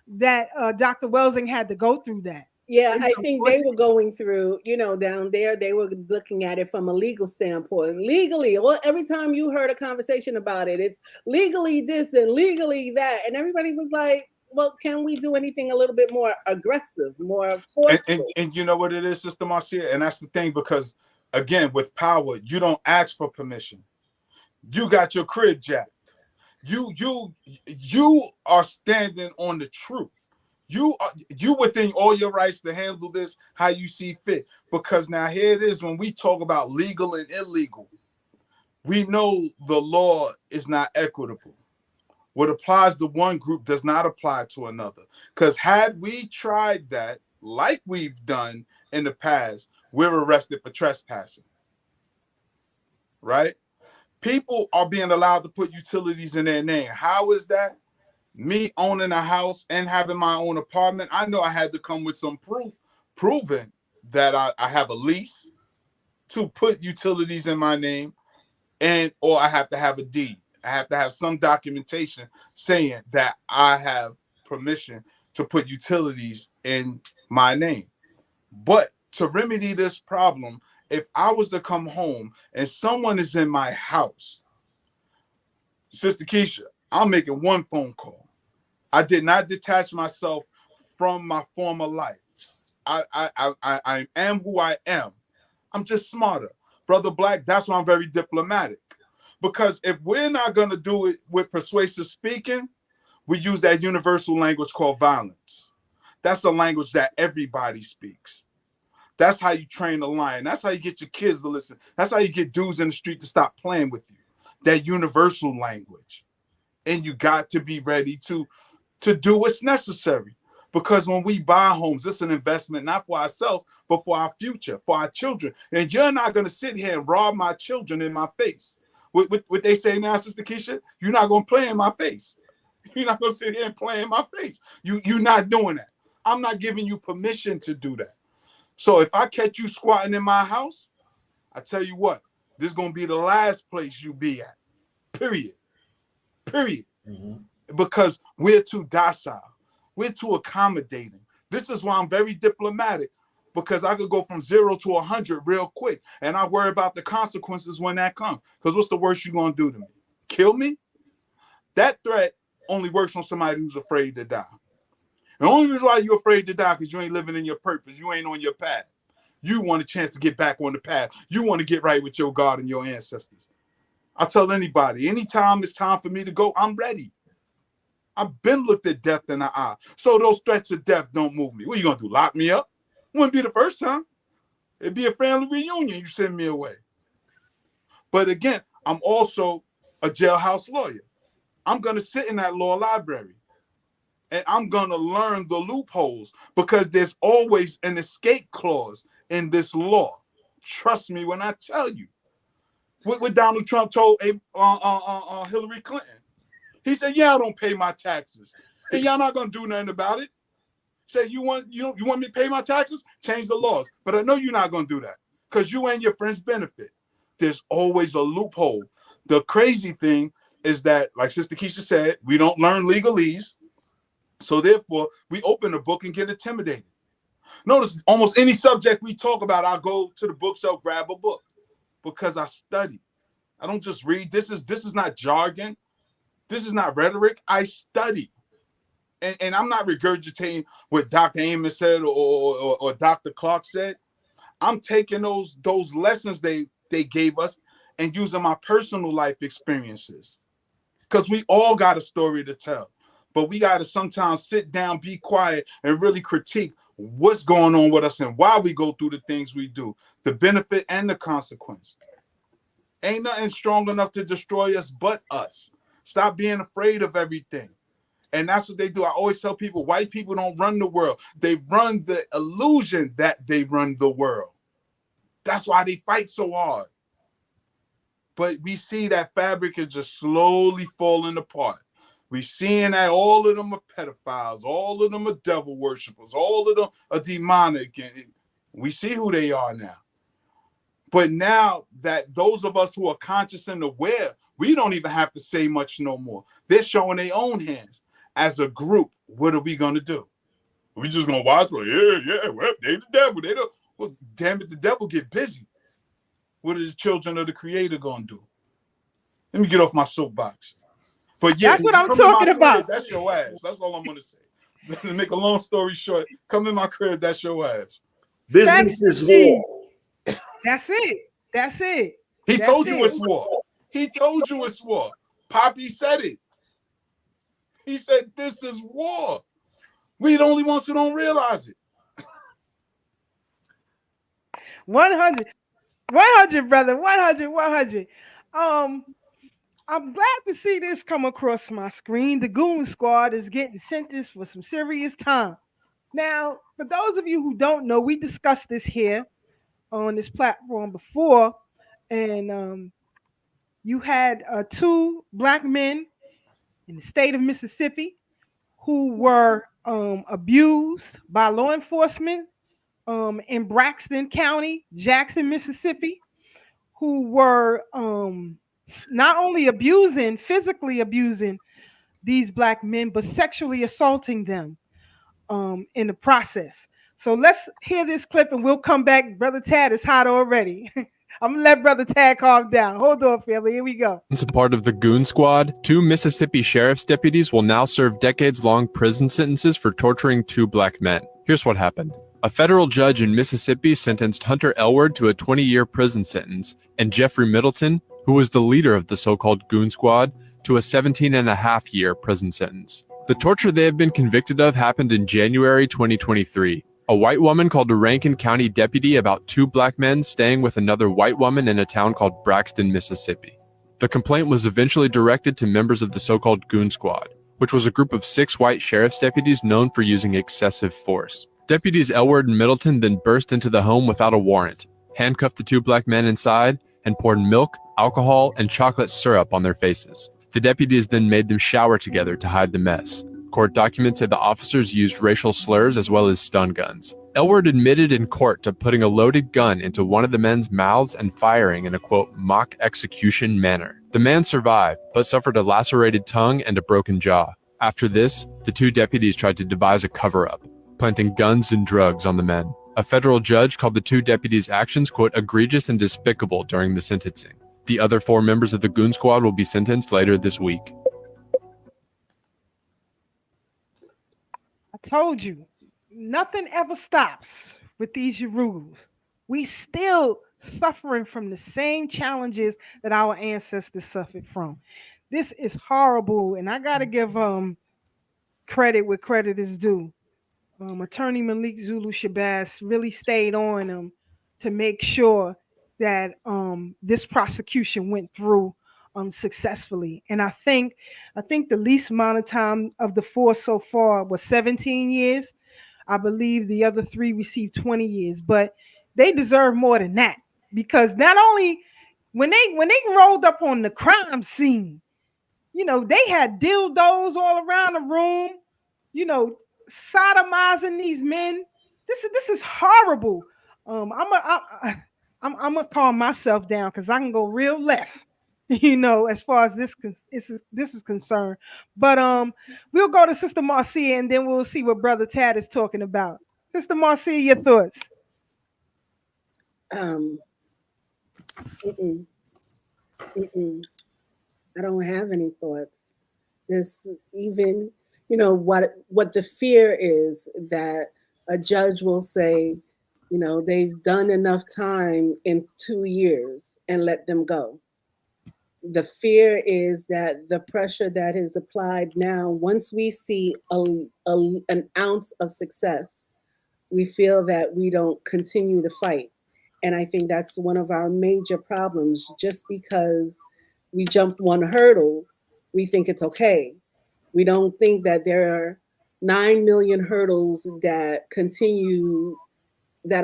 that Dr. Welsing had to go through that. Yeah, I think they were going through, down there, they were looking at it from a legal standpoint. Legally, every time you heard a conversation about it, it's legally this and legally that, and everybody was like, well, can we do anything a little bit more aggressive, more forceful? And you know what it is, Sister Marcia? And that's the thing, because again, with power, you don't ask for permission. You got your crib jacked. You are standing on the truth. You within all your rights to handle this how you see fit. Because now here it is, when we talk about legal and illegal, we know the law is not equitable. What applies to one group does not apply to another. Because had we tried that, like we've done in the past, we're arrested for trespassing. Right? People are being allowed to put utilities in their name. How is that? Me owning a house and having my own apartment, I know I had to come with some proof proving that I have a lease to put utilities in my name, or I have to have a deed. I have to have some documentation saying that I have permission to put utilities in my name. But to remedy this problem, if I was to come home and someone is in my house, Sister Keisha, I'm making one phone call. I did not detach myself from my former life. I am who I am. I'm just smarter. Brother Black, that's why I'm very diplomatic. Because if we're not going to do it with persuasive speaking, we use that universal language called violence. That's a language that everybody speaks. That's how you train a lion. That's how you get your kids to listen. That's how you get dudes in the street to stop playing with you. That universal language. And you got to be ready to do what's necessary. Because when we buy homes, it's an investment not for ourselves, but for our future, for our children. And you're not going to sit here and rob my children in my face. What they say now, Sister Keisha, you're not going to play in my face. You're not going to sit here and play in my face. You're not doing that. I'm not giving you permission to do that. So if I catch you squatting in my house, I tell you what, this is going to be the last place you be at. Period. Mm-hmm. Because we're too docile. We're too accommodating. This is why I'm very diplomatic, because I could go from 0 to 100 real quick, and I worry about the consequences when that comes. Because what's the worst you're going to do to me? Kill me? That threat only works on somebody who's afraid to die. The only reason why you're afraid to die because you ain't living in your purpose. You ain't on your path. You want a chance to get back on the path. You want to get right with your God and your ancestors. I tell anybody, anytime it's time for me to go, I'm ready. I've been looked at death in the eye. So those threats of death don't move me. What are you going to do, lock me up? Wouldn't be the first time. It'd be a family reunion. You send me away. But again, I'm also a jailhouse lawyer. I'm going to sit in that law library. And I'm going to learn the loopholes, because there's always an escape clause in this law. Trust me when I tell you. What Donald Trump told Hillary Clinton. He said, yeah, I don't pay my taxes. And y'all not going to do nothing about it. Say, you want me to pay my taxes? Change the laws. But I know you're not going to do that, because you and your friends benefit. There's always a loophole. The crazy thing is that, like Sister Keisha said, we don't learn legalese. So therefore, we open a book and get intimidated. Notice almost any subject we talk about, I'll go to the bookshelf, grab a book, because I study. I don't just read. This is not jargon. This is not rhetoric. I study. And I'm not regurgitating what Dr. Amos said or Dr. Clark said. I'm taking those lessons they gave us and using my personal life experiences. Because we all got a story to tell. But we got to sometimes sit down, be quiet, and really critique what's going on with us and why we go through the things we do, the benefit and the consequence. Ain't nothing strong enough to destroy us but us. Stop being afraid of everything. And that's what they do. I always tell people, white people don't run the world. They run the illusion that they run the world. That's why they fight so hard. But we see that fabric is just slowly falling apart. We seeing that all of them are pedophiles, all of them are devil worshipers, all of them are demonic, and we see who they are now. But now that those of us who are conscious and aware, we don't even have to say much no more. They're showing their own hands. As a group, what are we going to do? We just going to watch? Well, well, they the devil. They don't. Well, damn it, the devil get busy. What are the children of the Creator going to do? Let me get off my soapbox. But yeah, That's what I'm come in my talking crib, about. that's your ass. That's all I'm gonna say. To make a long story short, come in my crib, that's your ass. Business is war. That's it. That's it. He That's told you it. it's war. He told you it's war. Poppy said it. He said this is war. We the only ones who don't realize it. 100, 100, brother. 100, 100. I'm glad to see this come across my screen. The Goon Squad is getting sentenced for some serious time. Now, for those of you who don't know, we discussed this here on this platform before, and you had two black men in the state of Mississippi who were abused by law enforcement in Braxton County, Jackson, Mississippi, who were not only physically abusing these black men, but sexually assaulting them in the process. So let's hear this clip and we'll come back. Brother Tad is hot already. I'm gonna let Brother Tad calm down. Hold on, family. Here we go. As a part of the Goon Squad, 2 Mississippi sheriff's deputies will now serve decades-long prison sentences for torturing 2 black men. Here's what happened. A federal judge in Mississippi sentenced Hunter Elward to a 20-year prison sentence, and Jeffrey Middleton, who was the leader of the so-called Goon Squad, to a 17-and-a-half-year prison sentence. The torture they have been convicted of happened in January 2023. A white woman called a Rankin County deputy about 2 black men staying with another white woman in a town called Braxton, Mississippi. The complaint was eventually directed to members of the so-called Goon Squad, which was a group of 6 white sheriff's deputies known for using excessive force. Deputies Elward and Middleton then burst into the home without a warrant, handcuffed the 2 black men inside, and poured milk, alcohol, and chocolate syrup on their faces. The deputies then made them shower together to hide the mess. Court documents say the officers used racial slurs as well as stun guns. Elward admitted in court to putting a loaded gun into one of the men's mouths and firing in a, quote, mock execution manner. The man survived, but suffered a lacerated tongue and a broken jaw. After this, the 2 deputies tried to devise a cover-up, planting guns and drugs on the men. A federal judge called the 2 deputies' actions, quote, egregious and despicable during the sentencing. The other 4 members of the Goon Squad will be sentenced later this week. I told you, nothing ever stops with these rules. We still suffering from the same challenges that our ancestors suffered from. This is horrible, and I gotta give credit where credit is due. Attorney Malik Zulu Shabazz really stayed on him to make sure that this prosecution went through successfully. And I think the least amount of time of the 4 so far was 17 years. I believe the other 3 received 20 years, but they deserve more than that, because not only when they rolled up on the crime scene, they had dildos all around the room, sodomizing these men. This is horrible. I'm gonna calm myself down because I can go real left, as far as this is concerned. But we'll go to Sister Marcia and then we'll see what Brother Tad is talking about. Sister Marcia, your thoughts? I don't have any thoughts. This even, what the fear is that a judge will say, they've done enough time in 2 years and let them go. The fear is that the pressure that is applied now, once we see an ounce of success, we feel that we don't continue to fight. And I think that's one of our major problems. Just because we jumped one hurdle, we think it's okay. We don't think that there are 9 million hurdles that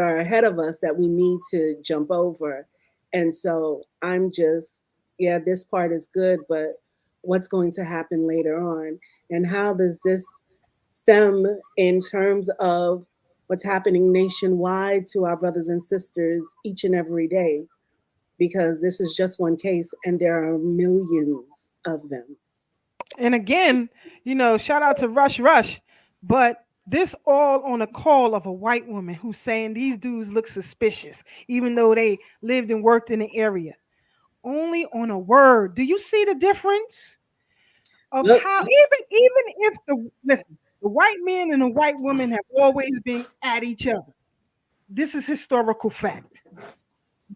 are ahead of us that we need to jump over. And so I'm just, this part is good, but what's going to happen later on? And how does this stem in terms of what's happening nationwide to our brothers and sisters each and every day? Because this is just one case and there are millions of them. And again, shout out to Rush, but this all on a call of a white woman who's saying these dudes look suspicious, even though they lived and worked in the area. Only on a word. Do you see the difference? of Yep. how even if the white man and the white woman have always been at each other. This is historical fact.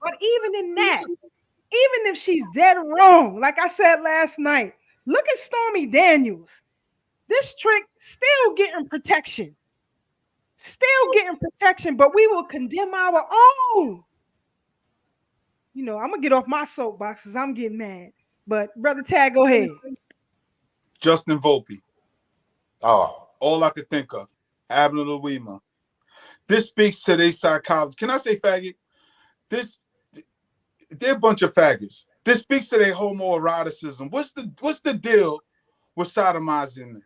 But even in that, even if she's dead wrong, like I said last night, look at Stormy Daniels. This trick still getting protection. Still getting protection, but we will condemn our own. You know, I'm gonna get off my soapbox because I'm getting mad. But Brother Tag, go ahead. Justin Volpe. Oh, All I could think of. Abner Louima. This speaks to their psychology. Can I say faggot? They're a bunch of faggots. This speaks to their homoeroticism. What's the deal with sodomizing them?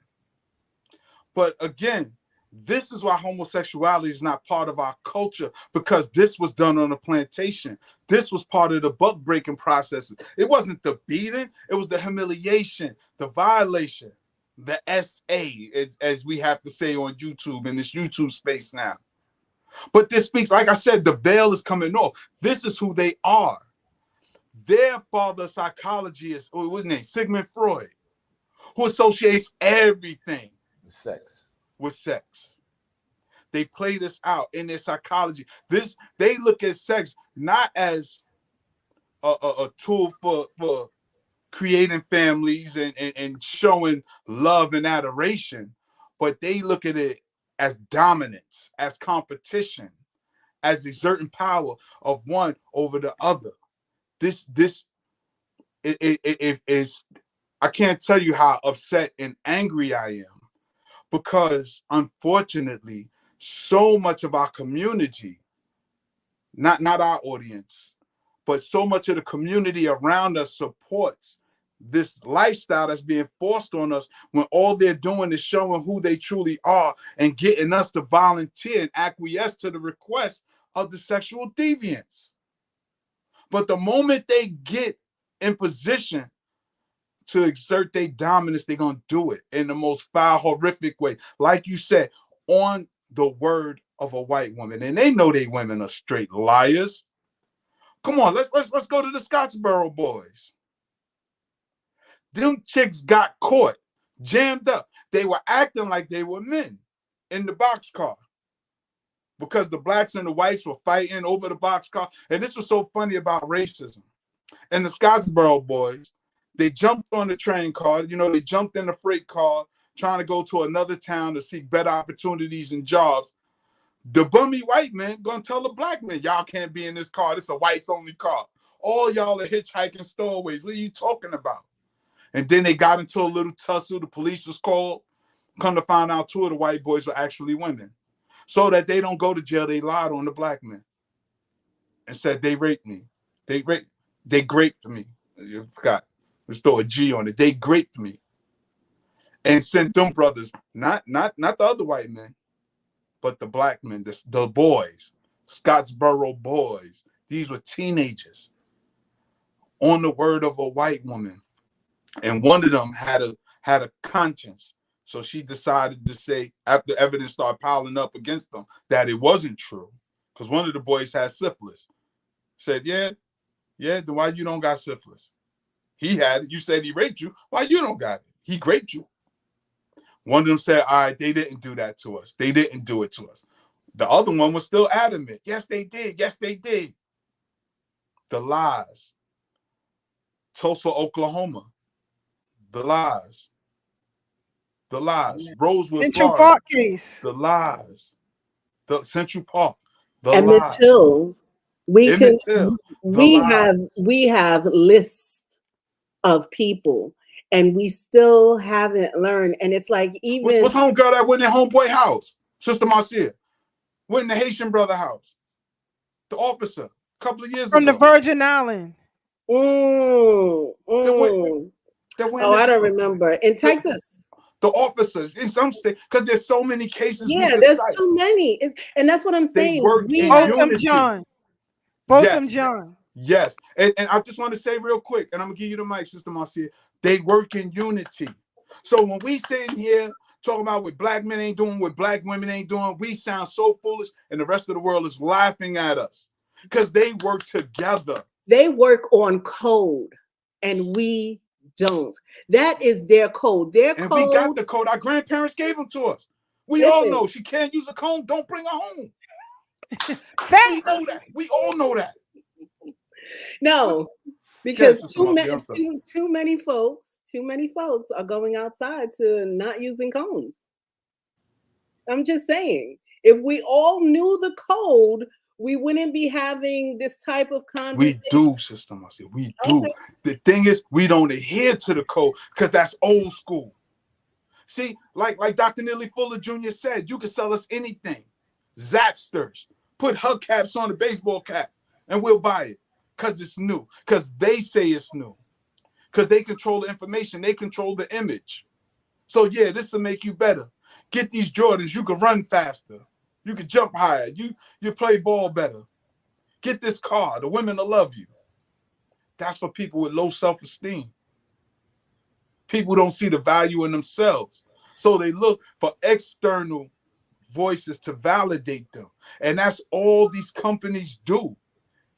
But again, this is why homosexuality is not part of our culture, because this was done on a plantation. This was part of the buck breaking processes. It wasn't the beating, it was the humiliation, the violation, the SA, as we have to say on YouTube, in this YouTube space now. But this speaks, like I said, the veil is coming off. This is who they are. Their father psychologist, what's his name? Sigmund Freud, who associates everything with sex. They play this out in their psychology. They look at sex not as a tool for creating families and showing love and adoration, but they look at it as dominance, as competition, as exerting power of one over the other. This is, I can't tell you how upset and angry I am, because unfortunately, so much of our community, not our audience, but so much of the community around us supports this lifestyle that's being forced on us, when all they're doing is showing who they truly are and getting us to volunteer and acquiesce to the request of the sexual deviants. But the moment they get in position to exert their dominance, they're going to do it in the most foul, horrific way. Like you said, on the word of a white woman. And they know they women are straight liars. Come on, let's go to the Scottsboro boys. Them chicks got caught, jammed up. They were acting like they were men in the boxcar, because the blacks and the whites were fighting over the boxcar. And this was so funny about racism. And the Scottsboro boys, they jumped on the train car. You know, they jumped in the freight car trying to go to another town to seek better opportunities and jobs. The bummy white men gonna tell the black men, y'all can't be in this car. This is a whites only car. All y'all are hitchhiking stowaways. What are you talking about? And then they got into a little tussle. The police was called. Come to find out, 2 of the white boys were actually women. So that they don't go to jail, they lied on the black men and said they raped me. They graped me. You forgot. Let's throw a G on it. They graped me. And sent them brothers, not the other white men, but the black men, the boys, Scottsboro boys. These were teenagers on the word of a white woman. And one of them had a conscience. So she decided to say, after evidence started piling up against them, that it wasn't true. Because one of the boys had syphilis. Said, yeah, then why you don't got syphilis? He had it. You said he raped you. Why you don't got it? He raped you. One of them said, all right, they didn't do that to us. They didn't do it to us. The other one was still adamant. Yes, they did. Yes, they did. The lies. Tulsa, Oklahoma. The lies. The lies. Rosewood, Central Florida. Park case. The lies. The Central Park. The Emmett lies. Till. We have lists of people, and we still haven't learned. And it's like, even what's homegirl that went in homeboy house? Sister Marcia went in the Haitian brother house. The officer, a couple of years from ago. the Virgin Island. I don't remember. In Texas. The officers in some state, because there's so many cases. Yeah, there's so many. And that's what I'm saying. Both them John. Yes. And I just want to say real quick, and I'm going to give you the mic, Sister Marcia. They work in unity. So when we sitting here talking about what black men ain't doing, what black women ain't doing, we sound so foolish, and the rest of the world is laughing at us because they work together. They work on code, and we don't. That is their code. And we got the code. Our grandparents gave them to us. We all know she can't use a comb. Don't bring her home. We know that. We all know that. No, because too many folks are going outside to not using combs. I'm just saying, if we all knew the code, we wouldn't be having this type of conversation. We do, Sister Marcia. We do. Okay. The thing is, we don't adhere to the code because that's old school. See, like Dr. Neely Fuller Jr. said, you can sell us anything. Zapsters. Put hubcaps on the baseball cap and we'll buy it because it's new. Because they say it's new. Because they control the information. They control the image. So, yeah, this will make you better. Get these Jordans. You can run faster. You can jump higher. You play ball better. Get this car. The women will love you. That's for people with low self-esteem. People don't see the value in themselves. So they look for external voices to validate them. And that's all these companies do,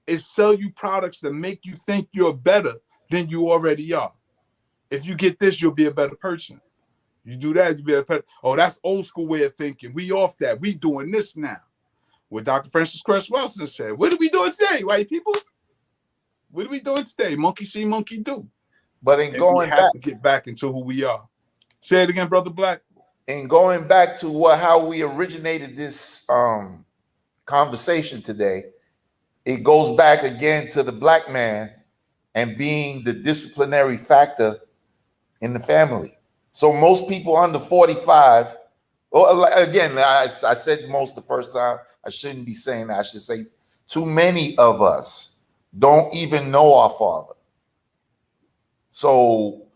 is sell you products that make you think you're better than you already are. If you get this, you'll be a better person. You do that, you'll be a better. Oh, that's old school way of thinking. We off that. We doing this now. What Dr. Francis Cress Wilson said. What are we doing today, white people? What are we doing today? Monkey see, monkey do. But in going back, to get back into who we are. Say it again, Brother Black. And going back to how we originated this conversation today, it goes back again to the black man and being the disciplinary factor in the family. So most people under 45, again, I said most the first time. I shouldn't be saying that. I should say too many of us don't even know our father. So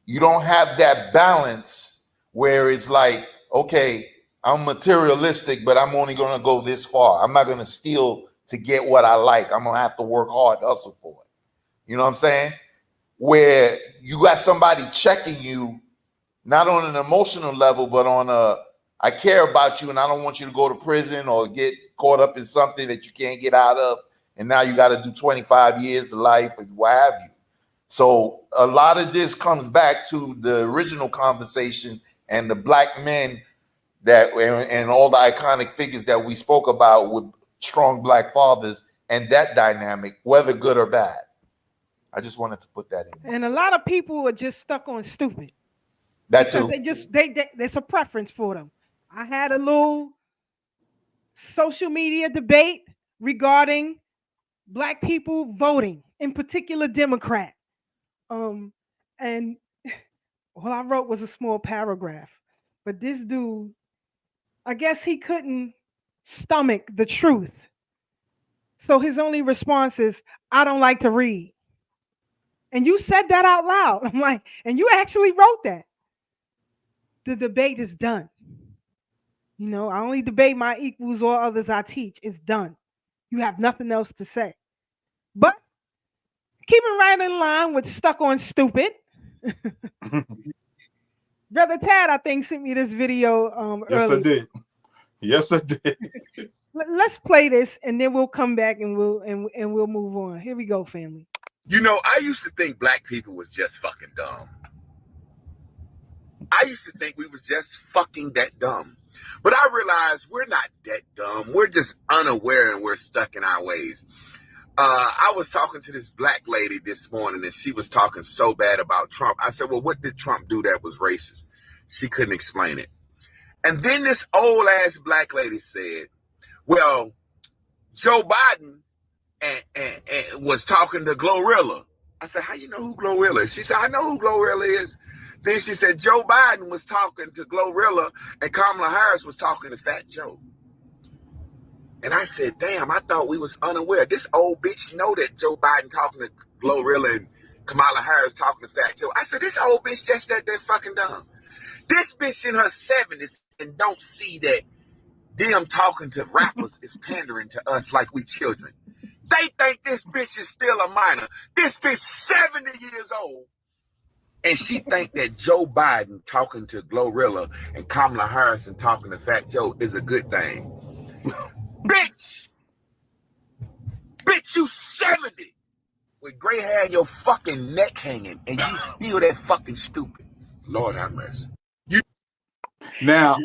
you don't have that balance where it's like, okay, I'm materialistic, but I'm only going to go this far. I'm not going to steal to get what I like. I'm going to have to work hard, hustle for it. You know what I'm saying? Where you got somebody checking you, not on an emotional level, but on I care about you and I don't want you to go to prison or get caught up in something that you can't get out of. And now you got to do 25 years of life and what have you. So a lot of this comes back to the original conversation and the black men that and all the iconic figures that we spoke about with strong black fathers and that dynamic, whether good or bad. I just wanted to put that in. And a lot of people are just stuck on stupid. That too. There's a preference for them. I had a little social media debate regarding black people voting, in particular Democrat. And all I wrote was a small paragraph. But this dude, I guess he couldn't stomach the truth. So his only response is, I don't like to read. And you said that out loud. I'm like, and you actually wrote that. The debate is done. You know, I only debate my equals or others I teach. It's done. You have nothing else to say. But keeping right in line with stuck on stupid. Brother Tad, I think, sent me this video yes, earlier. I did. Yes, I did. Let's play this and then we'll come back and we'll move on. Here we go, family. You know, I used to think black people was just fucking dumb. I used to think we was just fucking that dumb. But I realized we're not that dumb. We're just unaware and we're stuck in our ways. I was talking to this black lady this morning and she was talking so bad about Trump. I said, well, what did Trump do that was racist? She couldn't explain it. And then this old ass black lady said, well, Joe Biden and was talking to Glorilla. I said, how you know who Glorilla is? She said, I know who Glorilla is. Then she said, Joe Biden was talking to Glorilla and Kamala Harris was talking to Fat Joe. And I said, damn, I thought we was unaware. This old bitch know that Joe Biden talking to Glorilla and Kamala Harris talking to Fat Joe. I said, this old bitch just that fucking dumb. This bitch in her 70s and don't see that them talking to rappers is pandering to us like we children. They think this bitch is still a minor. This bitch 70 years old. And she think that Joe Biden talking to Glorilla and Kamala Harris and talking to Fat Joe is a good thing. Bitch, you 70. with gray hair and your fucking neck hanging, and you still that fucking stupid. Lord have mercy. Now,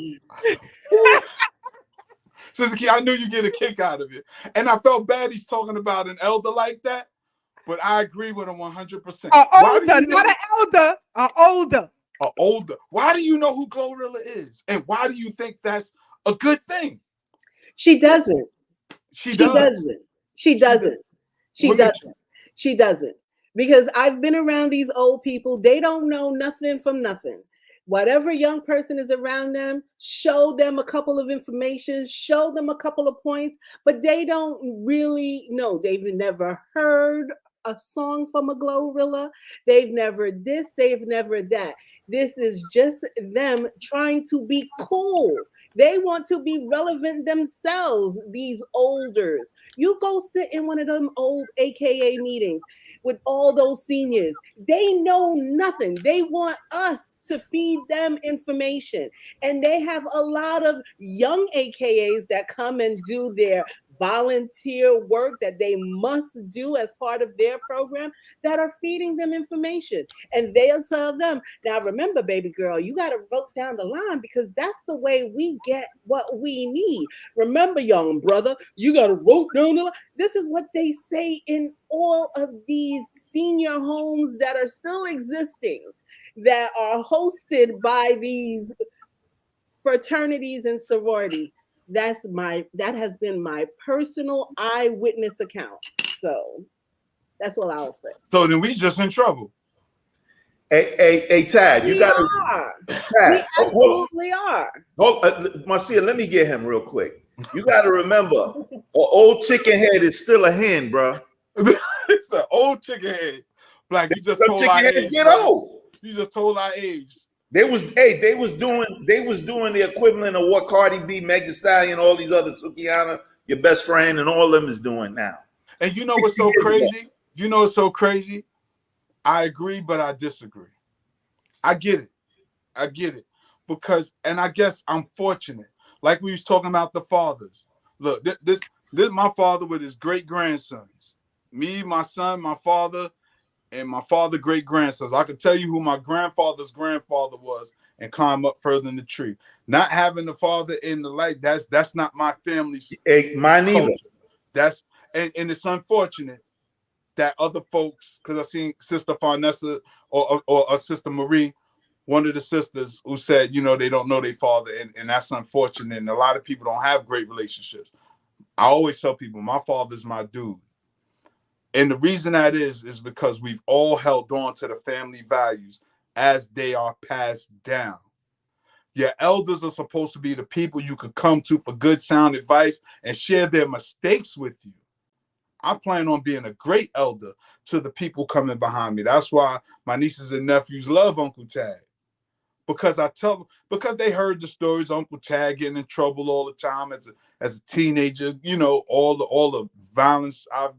Sister Key, I knew you get a kick out of it. And I felt bad he's talking about an elder like that, but I agree with him 100%. Older, not an elder, older. Older. Why do you know who Glorilla is? And why do you think that's a good thing? She doesn't. She doesn't. Because I've been around these old people. They don't know nothing from nothing. Whatever young person is around them, show them a couple of information, show them a couple of points, but they don't really know. They've never heard a song from a Glorilla. They've never this, they've never that. This is just them trying to be cool. They want to be relevant themselves, these olders. You go sit in one of them old AKA meetings with all those seniors. They know nothing. They want us to feed them information. And they have a lot of young AKAs that come and do their volunteer work that they must do as part of their program that are feeding them information. And they'll tell them, now remember, baby girl, you got to vote down the line because that's the way we get what we need. Remember, young brother, you got to vote down the line. This is what they say in all of these senior homes that are still existing, that are hosted by these fraternities and sororities. That has been my personal eyewitness account. So that's all I'll say. So then we just in trouble. Hey, Tad, you got to. We absolutely are. Marcia, let me get him real quick. You got to remember, an old chicken head is still a hen, bro. It's an old chicken head. Black, you just told our age. Get old. You just told our age. They was doing the equivalent of what Cardi B, Meg Thee Stallion, all these other Sukihana, your best friend, and all of them is doing now. And you know what's so crazy? You know what's so crazy? I agree, but I disagree. I get it. Because, and I guess I'm fortunate. Like we was talking about the fathers. Look, this my father with his great grandsons. Me, my son, my father, and my father great grandsons. I can tell you who my grandfather's grandfather was and climb up further in the tree. Not having the father in the light, that's not my family's mine either. culture. That's and it's unfortunate that other folks, because I seen Sister Farnessa or Sister Marie, one of the sisters who said, you know, they don't know their father, and that's unfortunate. And a lot of people don't have great relationships. I always tell people, my father's my dude. And the reason that is because we've all held on to the family values as they are passed down. Your elders are supposed to be the people you could come to for good, sound advice and share their mistakes with you. I plan on being a great elder to the people coming behind me. That's why my nieces and nephews love Uncle Tag. Because they heard the stories, Uncle Tag getting in trouble all the time as a teenager, you know, all the violence I've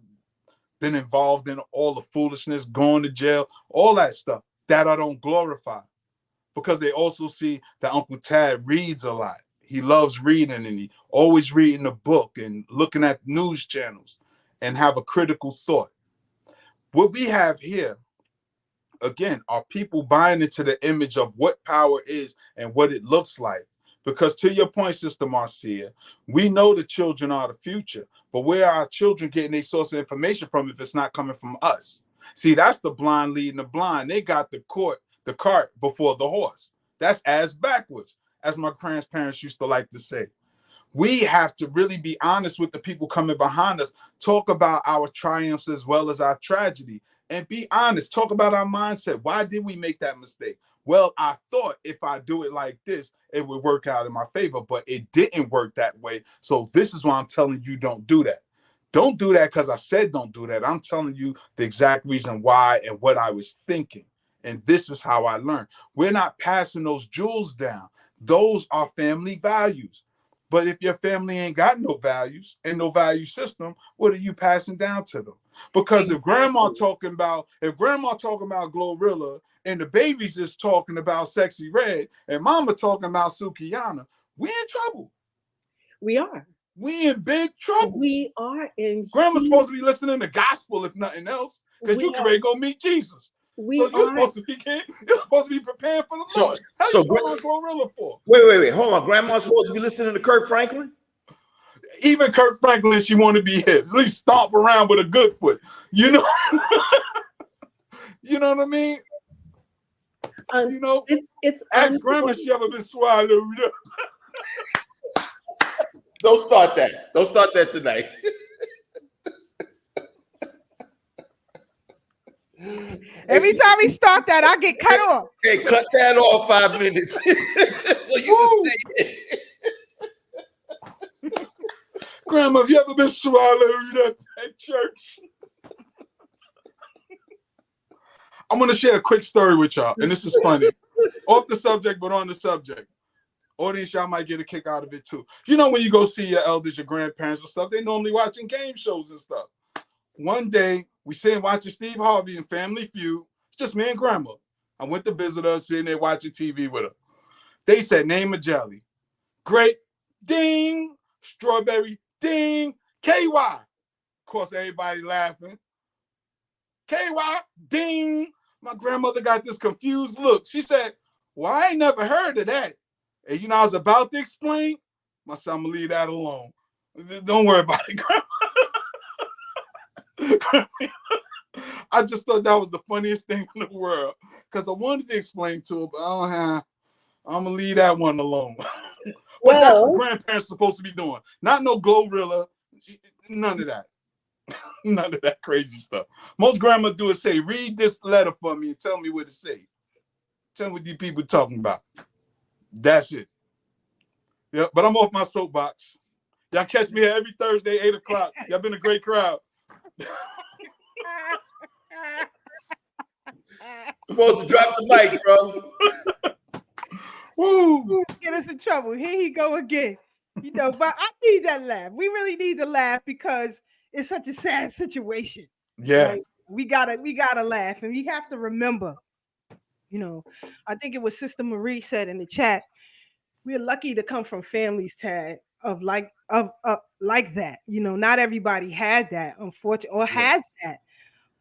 been involved in, all the foolishness, going to jail, all that stuff that I don't glorify. Because they also see that Uncle Tad reads a lot. He loves reading, and he always reading a book and looking at news channels and have a critical thought. What we have here, again, are people buying into the image of what power is and what it looks like. Because to your point, Sister Marcia, we know the children are the future, but where are our children getting their source of information from if it's not coming from us? See, that's the blind leading the blind. They got the cart before the horse. That's ass backwards, as my grandparents used to like to say. We have to really be honest with the people coming behind us, talk about our triumphs as well as our tragedy, and be honest, talk about our mindset. Why did we make that mistake? Well, I thought if I do it like this, it would work out in my favor, but it didn't work that way. So this is why I'm telling you, don't do that. Don't do that because I said don't do that. I'm telling you the exact reason why and what I was thinking. And this is how I learned. We're not passing those jewels down. Those are family values. But if your family ain't got no values and no value system, what are you passing down to them? Because if grandma talking about Glorilla and the babies is talking about Sexy Red and mama talking about Sukihana, we in trouble. We are. We in big trouble. We are in. Grandma's supposed to be listening to gospel, if nothing else. because you can ready to go meet Jesus. So you're supposed to be preparing for the Lord. How you talking about Glorilla for? Wait. Hold on. Grandma's supposed to be listening to Kirk Franklin? Even Kirk Franklin, she want to be hip. At least stomp around with a good foot. You know? You know what I mean? You know? It's ask Grandma if she ever been swallowed. Don't start that. Don't start that tonight. Every time we start that, I get cut off. Hey, cut that off 5 minutes. So you can stay. Grandma, have you ever been swallowed at church? I'm going to share a quick story with y'all, and this is funny. Off the subject, but on the subject. Audience, y'all might get a kick out of it too. You know, when you go see your elders, your grandparents and stuff, they normally watching game shows and stuff. One day, we sitting watching Steve Harvey and Family Feud. It's just me and Grandma. I went to visit her, sitting there watching TV with her. They said, name a jelly. Grape, ding. Strawberry, ding. KY. Of course, everybody laughing. KY, ding. My grandmother got this confused look. She said, well, I ain't never heard of that. And you know, I was about to explain. My son, I'm going to leave that alone. Don't worry about it, Grandma. I just thought that was the funniest thing in the world because I wanted to explain to her, but I'm going to leave that one alone. But that's what grandparents are supposed to be doing. Not no Glorilla. None of that. None of that crazy stuff. Most grandma do is say, read this letter for me and tell me what to say. Tell me what these people talking about. That's it. Yeah, but I'm off my soapbox. Y'all catch me here every Thursday, 8 o'clock. Y'all been a great crowd. Supposed to drop the mic, bro. Woo. Get us in trouble. Here he go again. You know, but I need that laugh. We really need to laugh because it's such a sad situation. Yeah. Right? We gotta laugh. And we have to remember, you know, I think it was Sister Marie said in the chat, we're lucky to come from families, Tad, of like that. You know, not everybody had that, unfortunately, or has that,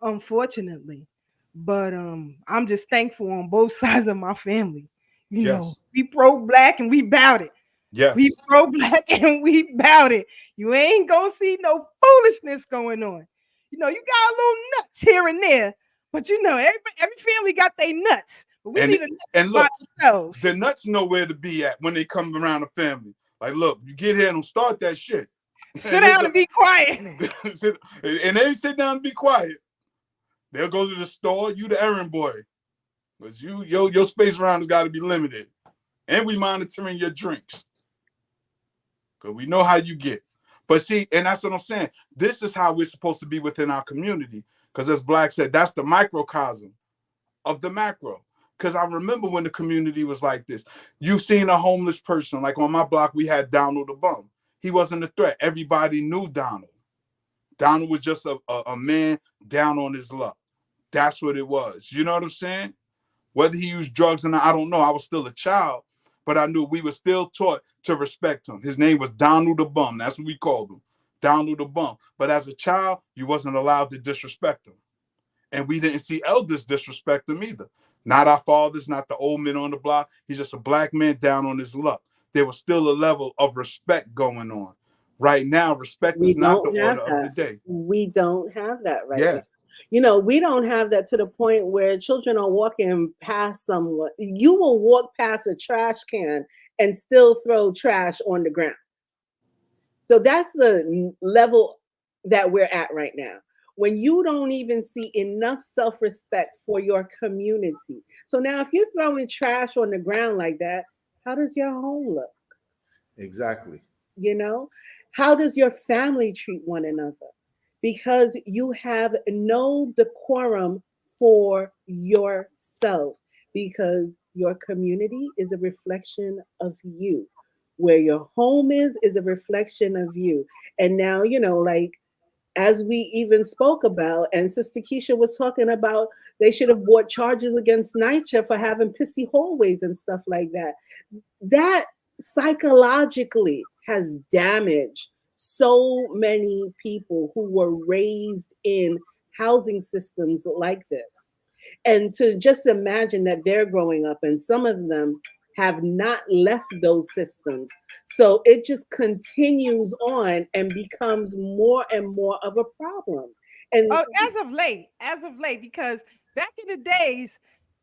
unfortunately. But I'm just thankful on both sides of my family. You know, we pro-black and we bout it. Yes. We pro-black and we bout it. You ain't gonna see no foolishness going on. You know, you got a little nuts here and there, but you know, every family got their nuts. But we need to and look, ourselves. The nuts know where to be at when they come around the family. Like, look, you get here and don't start that shit. Sit down and be quiet. And they sit down and be quiet. They'll go to the store. You the errand boy. Because your space around has got to be limited. And we monitoring your drinks. Because we know how you get. But see, and that's what I'm saying. This is how we're supposed to be within our community. Because as Black said, that's the microcosm of the macro. Because I remember when the community was like this. You've seen a homeless person. Like on my block, we had Donald the Bum. He wasn't a threat. Everybody knew Donald. Donald was just a man down on his luck. That's what it was. You know what I'm saying? Whether he used drugs or not, I don't know. I was still a child, but I knew we were still taught to respect him. His name was Donald the Bum. That's what we called him. Donald the Bum. But as a child, you wasn't allowed to disrespect him. And we didn't see elders disrespect him either. Not our fathers, not the old men on the block. He's just a black man down on his luck. There was still a level of respect going on. Right now, respect is not the order of the day. We don't have that right now. You know, we don't have that to the point where children are walking past someone. You will walk past a trash can and still throw trash on the ground. So that's the level that we're at right now. When you don't even see enough self-respect for your community. So now if you're throwing trash on the ground like that, how does your home look? Exactly. You know, how does your family treat one another? Because you have no decorum for yourself, because your community is a reflection of you. Where your home is a reflection of you. And now, you know, like, as we even spoke about, and Sister Keisha was talking about, they should have brought charges against NYCHA for having pissy hallways and stuff like that. That psychologically has damaged so many people who were raised in housing systems like this. And to just imagine that they're growing up and some of them have not left those systems. So it just continues on and becomes more and more of a problem. And as of late, because back in the days,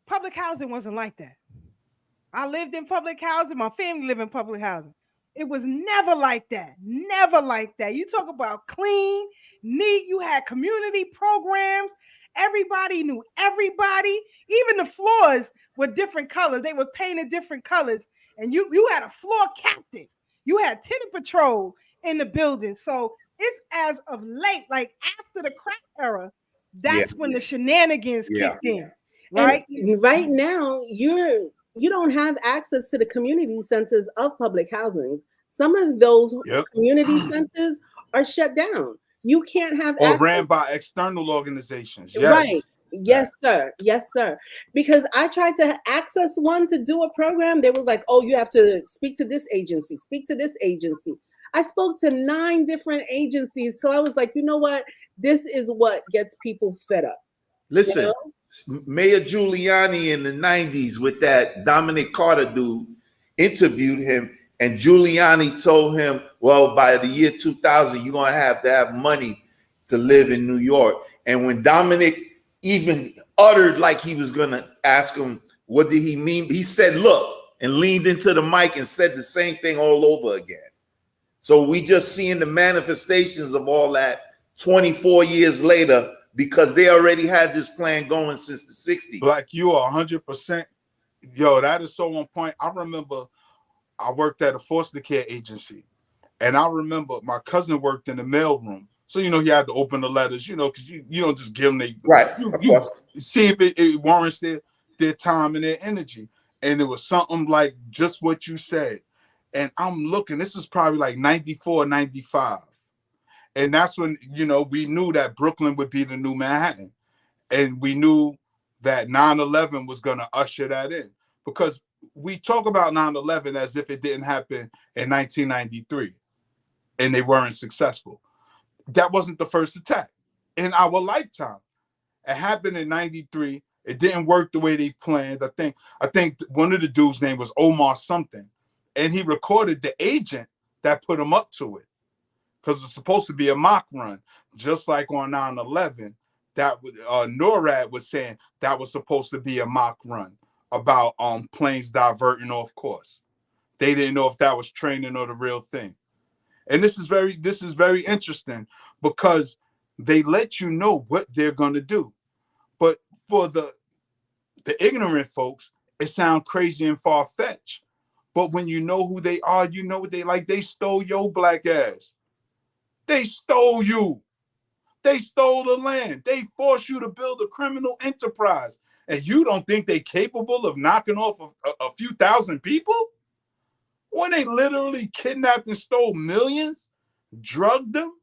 public housing wasn't like that. I lived in public housing. My family lived in public housing. It was never like that. Never like that. You talk about clean, neat. You had community programs. Everybody knew everybody. Even the floors were different colors. They were painted different colors. And you had a floor captain. You had tenant patrol in the building. So it's as of late, like after the crack era, that's when the shenanigans kicked in. Right? And right now, you don't have access to the community centers of public housing. Some of those community centers are shut down. You can't have or ran by external organizations. Yes. Right. Yes, sir. Yes, sir. Because I tried to access one to do a program. They was like, oh, you have to speak to this agency, speak to this agency. I spoke to 9 different agencies till I was like, you know what? This is what gets people fed up. Listen, you know? Mayor Giuliani in the 90s with that Dominic Carter dude interviewed him, and Giuliani told him, well, by the year 2000, you're going to have money to live in New York. And when Dominic even uttered like he was going to ask him, what did he mean? He said, look, and leaned into the mic and said the same thing all over again. So we just seeing the manifestations of all that 24 years later, because they already had this plan going since the 60s. Black, you are 100%. Yo, that is so on point. I remember I worked at a foster care agency, and I remember my cousin worked in the mailroom. So, you know, he had to open the letters, you know, because you don't just give them you see if it warrants their time and their energy. And it was something like just what you said. And I'm looking, this is probably like 94, 95. And that's when, you know, we knew that Brooklyn would be the new Manhattan. And we knew that 9/11 was going to usher that in. Because we talk about 9/11 as if it didn't happen in 1993 and they weren't successful. That wasn't the first attack in our lifetime. It happened in 93. It didn't work the way they planned. I think one of the dudes' name was Omar something. And he recorded the agent that put him up to it. Because it's supposed to be a mock run, just like on 9/11. That NORAD was saying that was supposed to be a mock run about planes diverting off course. They didn't know if that was training or the real thing. And this is very interesting because they let you know what they're gonna do. But for the ignorant folks, it sounds crazy and far-fetched. But when you know who they are, you know what they like. They stole your black ass. They stole you. They stole the land. They forced you to build a criminal enterprise. And you don't think they're capable of knocking off a few thousand people? When they literally kidnapped and stole millions, drugged them?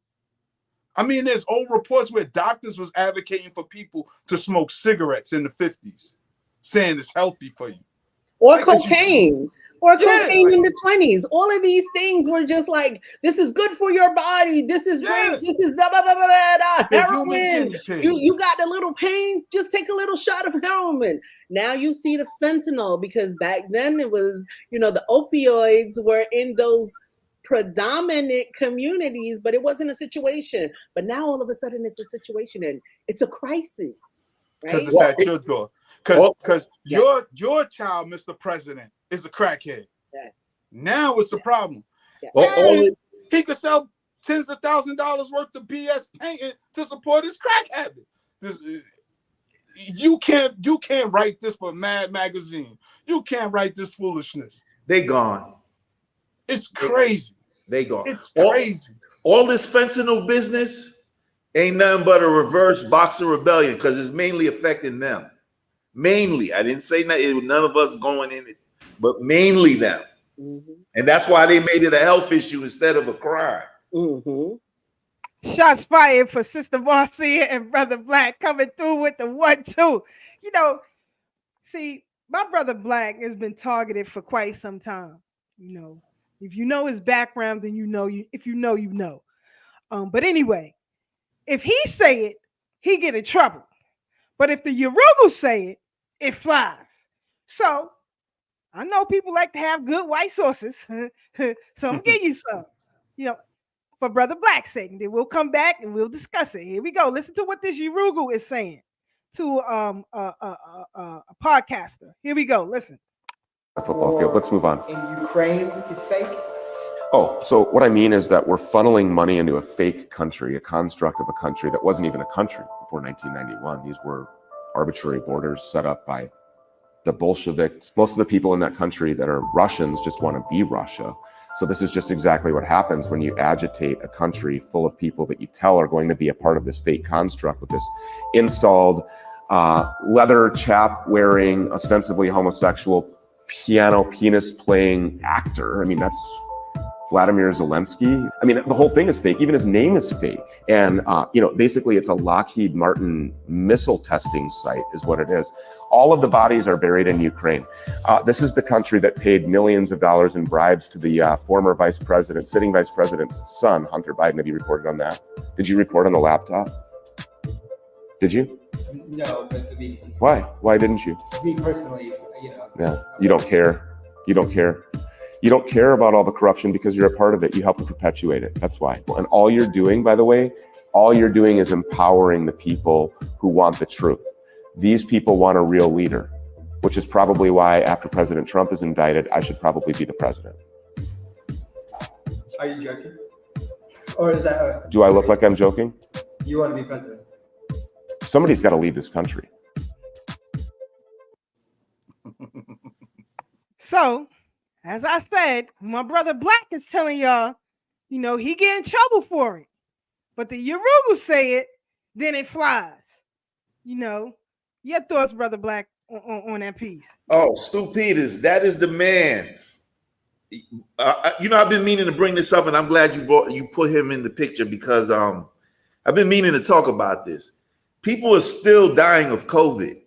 I mean, there's old reports where doctors was advocating for people to smoke cigarettes in the 50s, saying it's healthy for you. Or like cocaine. Cocaine in the 20s. All of these things were just like, this is good for your body. This is great. This is heroin. You got a little pain, just take a little shot of heroin. Now you see the fentanyl, because back then it was, you know, the opioids were in those predominant communities, but it wasn't a situation. But now all of a sudden it's a situation and it's a crisis. Because it's at your door. Because your child, Mr. President, is a crackhead. Yes. Now it's a problem. Yes. He could sell tens of $1,000s worth of BS painting to support his crack habit. You can't write this for Mad Magazine. You can't write this foolishness. They gone. It's crazy. They gone. It's crazy. All this fentanyl business ain't nothing but a reverse Boxer rebellion, because it's mainly affecting them. Mainly. I didn't say none of us going in it, but mainly them. Mm-hmm. And that's why they made it a health issue instead of a crime. Mm-hmm. Shots fired for Sister Marcia and Brother Black coming through with the 1-2. You know, see, my brother Black has been targeted for quite some time. You know, if you know his background, then you know. If you know, you know. But anyway, if he say it, he get in trouble. But if the Yurugu say it, it flies. So I know people like to have good white sources. So I'm gonna give you some, for Brother Black's sake. Then we'll come back and we'll discuss it. Here we go. Listen to what this Yurugu is saying to a podcaster. Here we go. Listen. Football field. Let's move on. In Ukraine is fake? Oh, so what I mean is that we're funneling money into a fake country, a construct of a country that wasn't even a country before 1991. These were arbitrary borders set up by the Bolsheviks. Most of the people in that country that are Russians just want to be Russia. So this is just exactly what happens when you agitate a country full of people that you tell are going to be a part of this fake construct with this installed leather chap wearing, ostensibly homosexual, piano penis playing actor. I mean, that's Vladimir Zelensky. I mean, the whole thing is fake. Even his name is fake. And, basically it's a Lockheed Martin missile testing site is what it is. All of the bodies are buried in Ukraine. This is the country that paid millions of dollars in bribes to the former sitting vice president's son, Hunter Biden. Have you reported on that? Did you report on the laptop? Did you? No, but the BBC. Why? Why didn't you? Me personally, Yeah, you don't care. You don't care. You don't care about all the corruption because you're a part of it. You help to perpetuate it. That's why. And all you're doing, by the way, is empowering the people who want the truth. These people want a real leader, which is probably why after President Trump is indicted, I should probably be the president. Are you joking? Or is that... Do I look like I'm joking? You want to be president? Somebody's got to lead this country. So, as I said, my brother Black is telling y'all, he get in trouble for it. But the Yurugu say it, then it flies. Your thoughts, Brother Black, on that piece? Oh, Stu Peters, that is the man. I've been meaning to bring this up, and I'm glad you put him in the picture because I've been meaning to talk about this. People are still dying of COVID.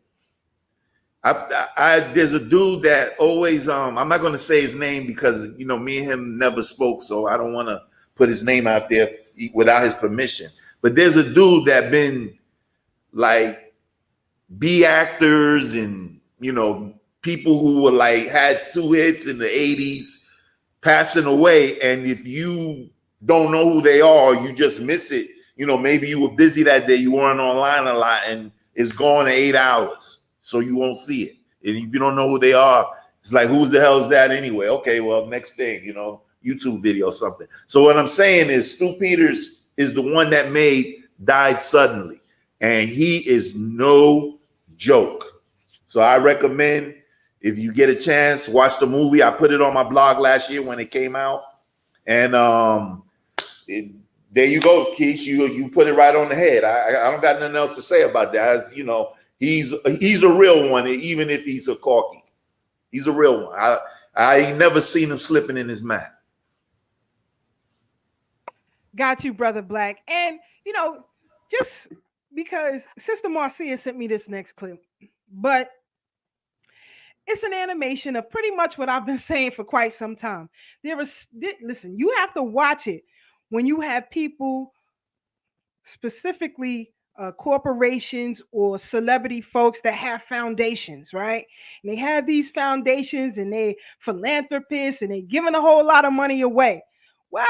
There's a dude that always I'm not going to say his name because me and him never spoke, so I don't want to put his name out there without his permission. But there's a dude that been like B actors and people who were like had 2 hits in the 80s passing away, and if you don't know who they are, you just miss it. Maybe you were busy that day, you weren't online a lot, and it's gone in 8 hours. So you won't see it. And if you don't know who they are, it's like, who's the hell is that anyway? Okay, well, next thing, YouTube video or something. So what I'm saying is Stu Peters is the one that died suddenly. And he is no joke. So I recommend, if you get a chance, watch the movie. I put it on my blog last year when it came out. And there you go, Keish. You put it right on the head. I don't got nothing else to say about that. As he's a real one, even if he's a corky. He's a real one. I ain't never seen him slipping in his mat. Got you, Brother Black. And, just because Sister Marcia sent me this next clip, but it's an animation of pretty much what I've been saying for quite some time. Listen, you have to watch it when you have people, specifically corporations or celebrity folks that have foundations, right? And they have these foundations and they philanthropists and they giving a whole lot of money away. Well,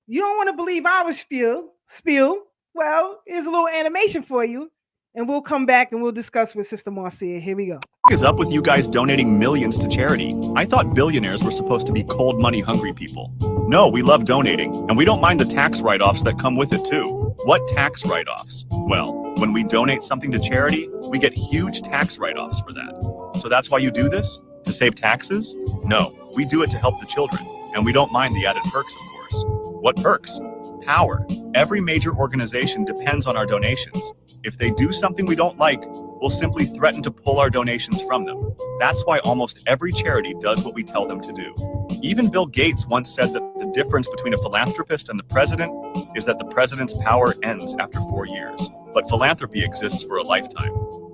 you don't want to believe our spiel. Well, here's a little animation for you, and we'll come back and we'll discuss with Sister Marcia. Here we go. What is up with you guys donating millions to charity? I thought billionaires were supposed to be cold money hungry people. No, we love donating, and we don't mind the tax write-offs that come with it too. What tax write-offs? Well, when we donate something to charity, we get huge tax write-offs for that. So that's why you do this? To save taxes? No, we do it to help the children, and we don't mind the added perks, of course. What perks? Power. Every major organization depends on our donations. If they do something we don't like, we'll simply threaten to pull our donations from them. That's why almost every charity does what we tell them to do. Even Bill Gates once said that the difference between a philanthropist and the president is that the president's power ends after 4 years, but philanthropy exists for a lifetime.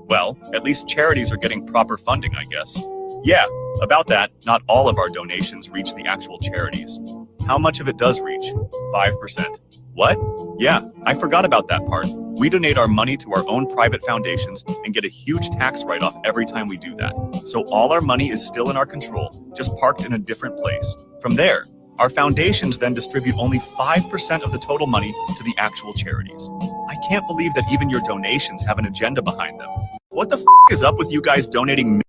Well, at least charities are getting proper funding, I guess. Yeah, about that, not all of our donations reach the actual charities. How much of it does reach? 5%. What? Yeah, I forgot about that part. We donate our money to our own private foundations and get a huge tax write-off every time we do that. So all our money is still in our control, just parked in a different place. From there, our foundations then distribute only 5% of the total money to the actual charities. I can't believe that even your donations have an agenda behind them. What the is up with you guys donating?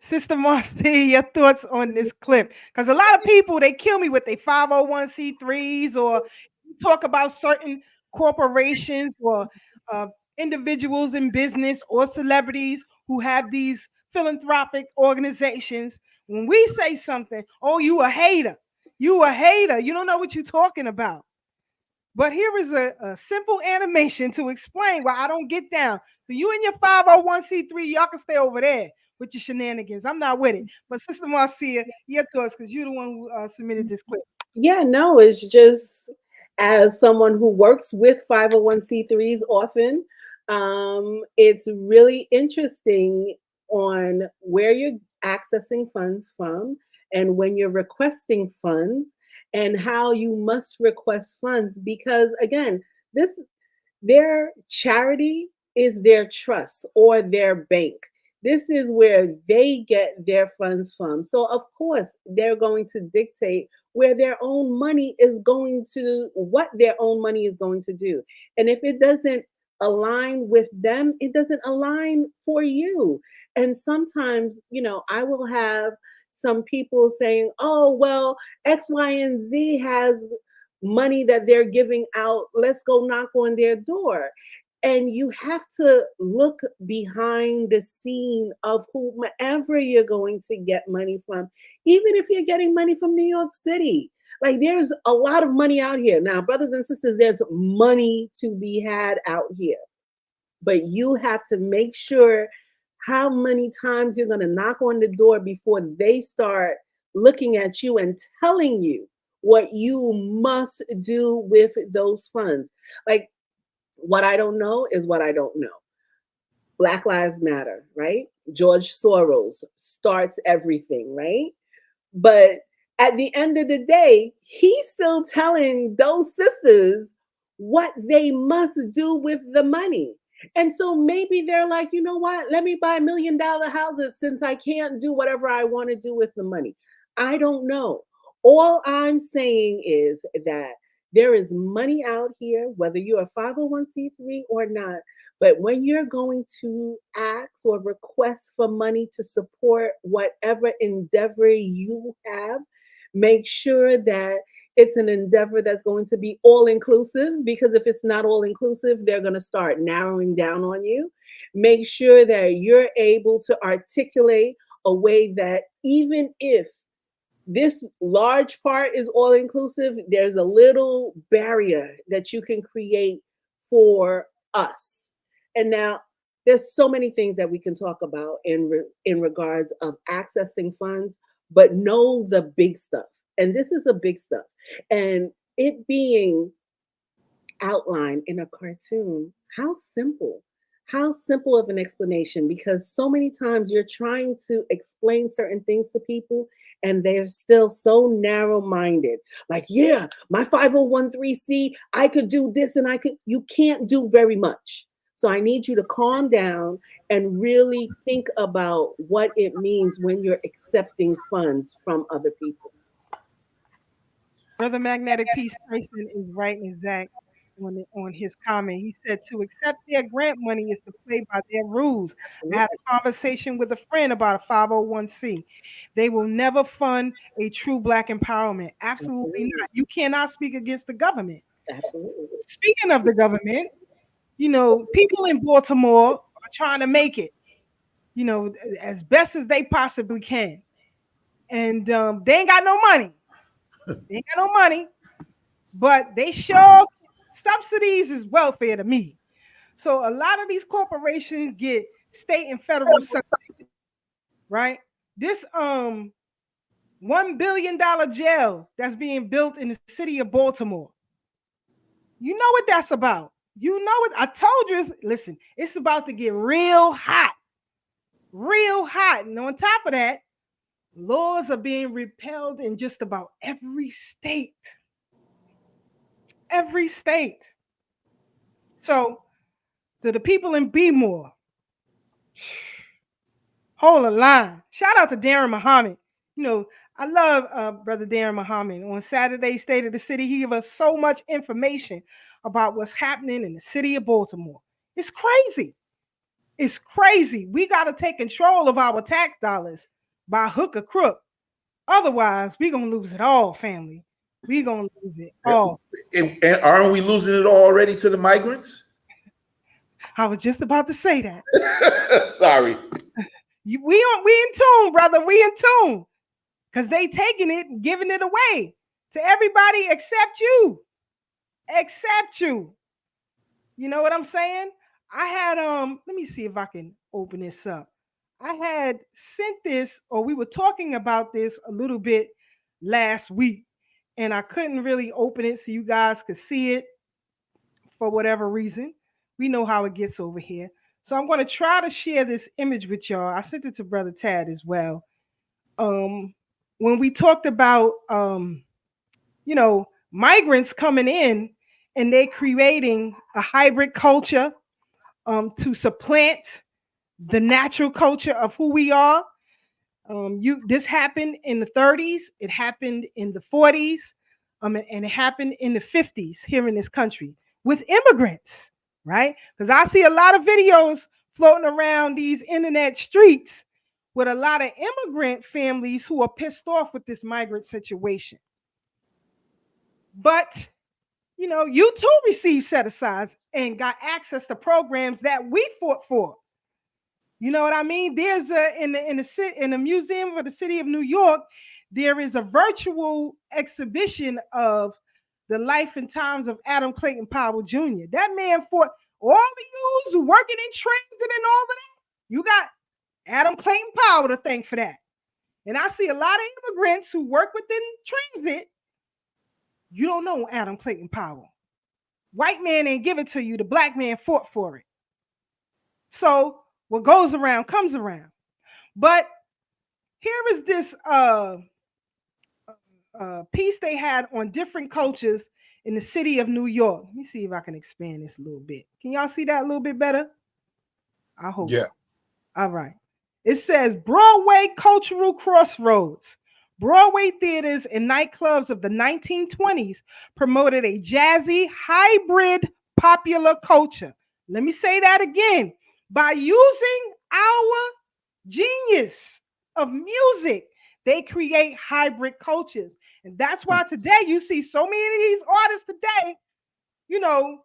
Sister Marcy, your thoughts on this clip? Because a lot of people, they kill me with their 501c3s, or talk about certain corporations or individuals in business or celebrities who have these philanthropic organizations. When we say something, oh, you a hater. You a hater. You don't know what you're talking about. But here is a simple animation to explain why I don't get down. So you and your 501c3, y'all can stay over there with your shenanigans. I'm not with it. But Sister Marcia, your thoughts, because you're the one who submitted this clip. Yeah, no, it's just as someone who works with 501c3s often, it's really interesting on where you're accessing funds from and when you're requesting funds and how you must request funds, because again, this their charity is their trust or their bank. This is where they get their funds from. So, of course, they're going to dictate where their own money is going to, what their own money is going to do. And if it doesn't align with them, it doesn't align for you. And sometimes, I will have some people saying, oh, well, X, Y, and Z has money that they're giving out. Let's go knock on their door. And you have to look behind the scene of whomever you're going to get money from, even if you're getting money from New York City. Like, there's a lot of money out here. Now, brothers and sisters, there's money to be had out here. But you have to make sure how many times you're going to knock on the door before they start looking at you and telling you what you must do with those funds. Like, what I don't know is what I don't know. Black Lives Matter, right? George Soros starts everything, right? But at the end of the day, he's still telling those sisters what they must do with the money. And so maybe they're like, you know what? Let me buy $1 million houses since I can't do whatever I want to do with the money. I don't know. All I'm saying is that there is money out here, whether you're a 501c3 or not. But when you're going to ask or request for money to support whatever endeavor you have, make sure that it's an endeavor that's going to be all inclusive, because if it's not all inclusive, they're going to start narrowing down on you. Make sure that you're able to articulate a way that even if this large part is all inclusive, there's a little barrier that you can create for us. And now there's so many things that we can talk about in regards of accessing funds, but know the big stuff. And this is a big stuff. And it being outlined in a cartoon, how simple of an explanation, because so many times you're trying to explain certain things to people and they're still so narrow-minded. Like, yeah, my 501c, I could do this and you can't do very much. So I need you to calm down and really think about what it means when you're accepting funds from other people. Brother Magnetic Peace Tyson is right and exact on his comment. He said to accept their grant money is to play by their rules. Absolutely. I had a conversation with a friend about a 501c. They will never fund a true Black empowerment. Absolutely not. You cannot speak against the government. Absolutely. Speaking of the government, people in Baltimore are trying to make it, as best as they possibly can. And they ain't got no money. They ain't got no money. But they sure subsidies is welfare to me. So a lot of these corporations get state and federal subsidies, right? This $1 billion jail that's being built in the city of Baltimore. You know what that's about. You know what I told you. Listen, it's about to get real hot. Real hot. And on top of that, laws are being repealed in just about every state. Every state. So, to the people in Bmore, hold a line. Shout out to Darren Muhammad. You know, I love Brother Darren Muhammad. On Saturday, State of the City, he gave us so much information about what's happening in the city of Baltimore. It's crazy. It's crazy. We got to take control of our tax dollars by hook or crook. Otherwise, we're going to lose it all, family. We're going to lose it all. And aren't we losing it already to the migrants? I was just about to say that. Sorry. We in tune, brother. We in tune. Because they taking it and giving it away to everybody except you. Except you. You know what I'm saying? I had let me see if I can open this up. I had sent this, or we were talking about this a little bit last week, and I couldn't really open it so you guys could see it for whatever reason. We know how it gets over here. So I'm going to try to share this image with y'all. I sent it to Brother Tad as well. When we talked about, you know, migrants coming in and they creating a hybrid culture to supplant the natural culture of who we are. This happened in the 30s, it happened in the 40s, and it happened in the 50s here in this country with immigrants, right? Because I see a lot of videos floating around these internet streets with a lot of immigrant families who are pissed off with this migrant situation. But, you know, you too received set-asides and got access to programs that we fought for. You know what I mean? There's in the museum of the city of New York, there is a virtual exhibition of the life and times of Adam Clayton Powell Jr. That man fought all of you working in transit and all of that. You got Adam Clayton Powell to thank for that. And I see a lot of immigrants who work within transit. You don't know Adam Clayton Powell. White man ain't give it to you. The black man fought for it. So what goes around comes around. But here is this piece they had on different cultures in the city of New York. Let me see if I can expand this a little bit. Can y'all see that a little bit better? I hope. Yeah. All right. It says Broadway Cultural Crossroads. Broadway theaters and nightclubs of the 1920s promoted a jazzy hybrid popular culture. Let me say that again. By using our genius of music, they create hybrid cultures. And that's why today you see so many of these artists today, you know,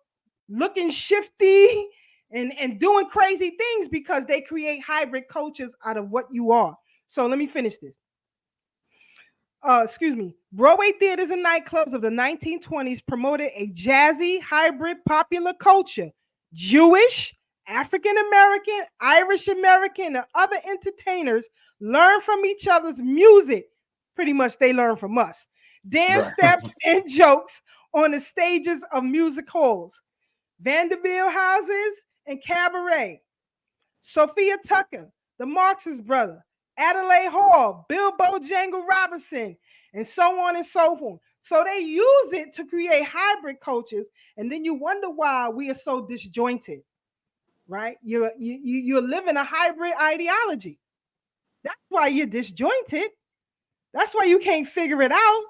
looking shifty and doing crazy things because they create hybrid cultures out of what you are. So let me finish this. Broadway theaters and nightclubs of the 1920s promoted a jazzy hybrid popular culture. Jewish, African American, Irish American, and other entertainers learn from each other's music. Pretty much they learn from us. Dance steps and jokes on the stages of music halls, vaudeville houses, and cabaret. Sophia Tucker, the Marxist brother, Adelaide Hall, Bilbo Jangle Robinson, and so on and so forth. So they use it to create hybrid cultures, and then you wonder why we are so disjointed, right? You're living a hybrid ideology. That's why you're disjointed. That's why you can't figure it out,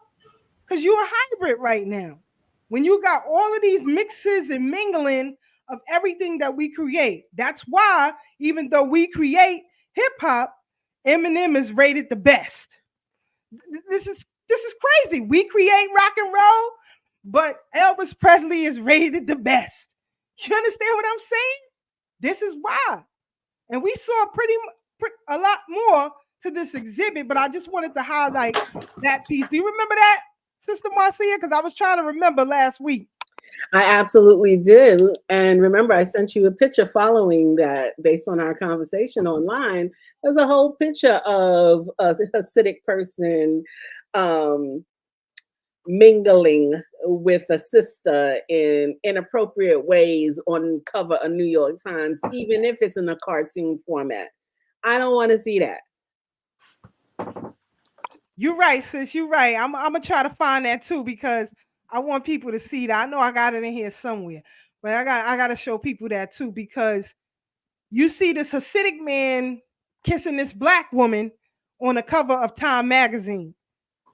because you're a hybrid right now. When you got all of these mixes and mingling of everything that we create, that's why even though we create hip hop, Eminem is rated the best. This is crazy. We create rock and roll, but Elvis Presley is rated the best. You understand what I'm saying? This is why. And we saw a lot more to this exhibit, but I just wanted to highlight that piece. Do you remember that, Sister Marcia? Because I was trying to remember last week. I absolutely did. And remember, I sent you a picture following that based on our conversation online. There's a whole picture of a Hasidic person mingling with a sister in inappropriate ways on cover of New York Times, even if it's in a cartoon format. I don't want to see that. You're right, sis. You're right. I'm gonna try to find that too, because I want people to see that. I know I got it in here somewhere, but I got to show people that too, because you see this Hasidic man kissing this black woman on the cover of Time magazine.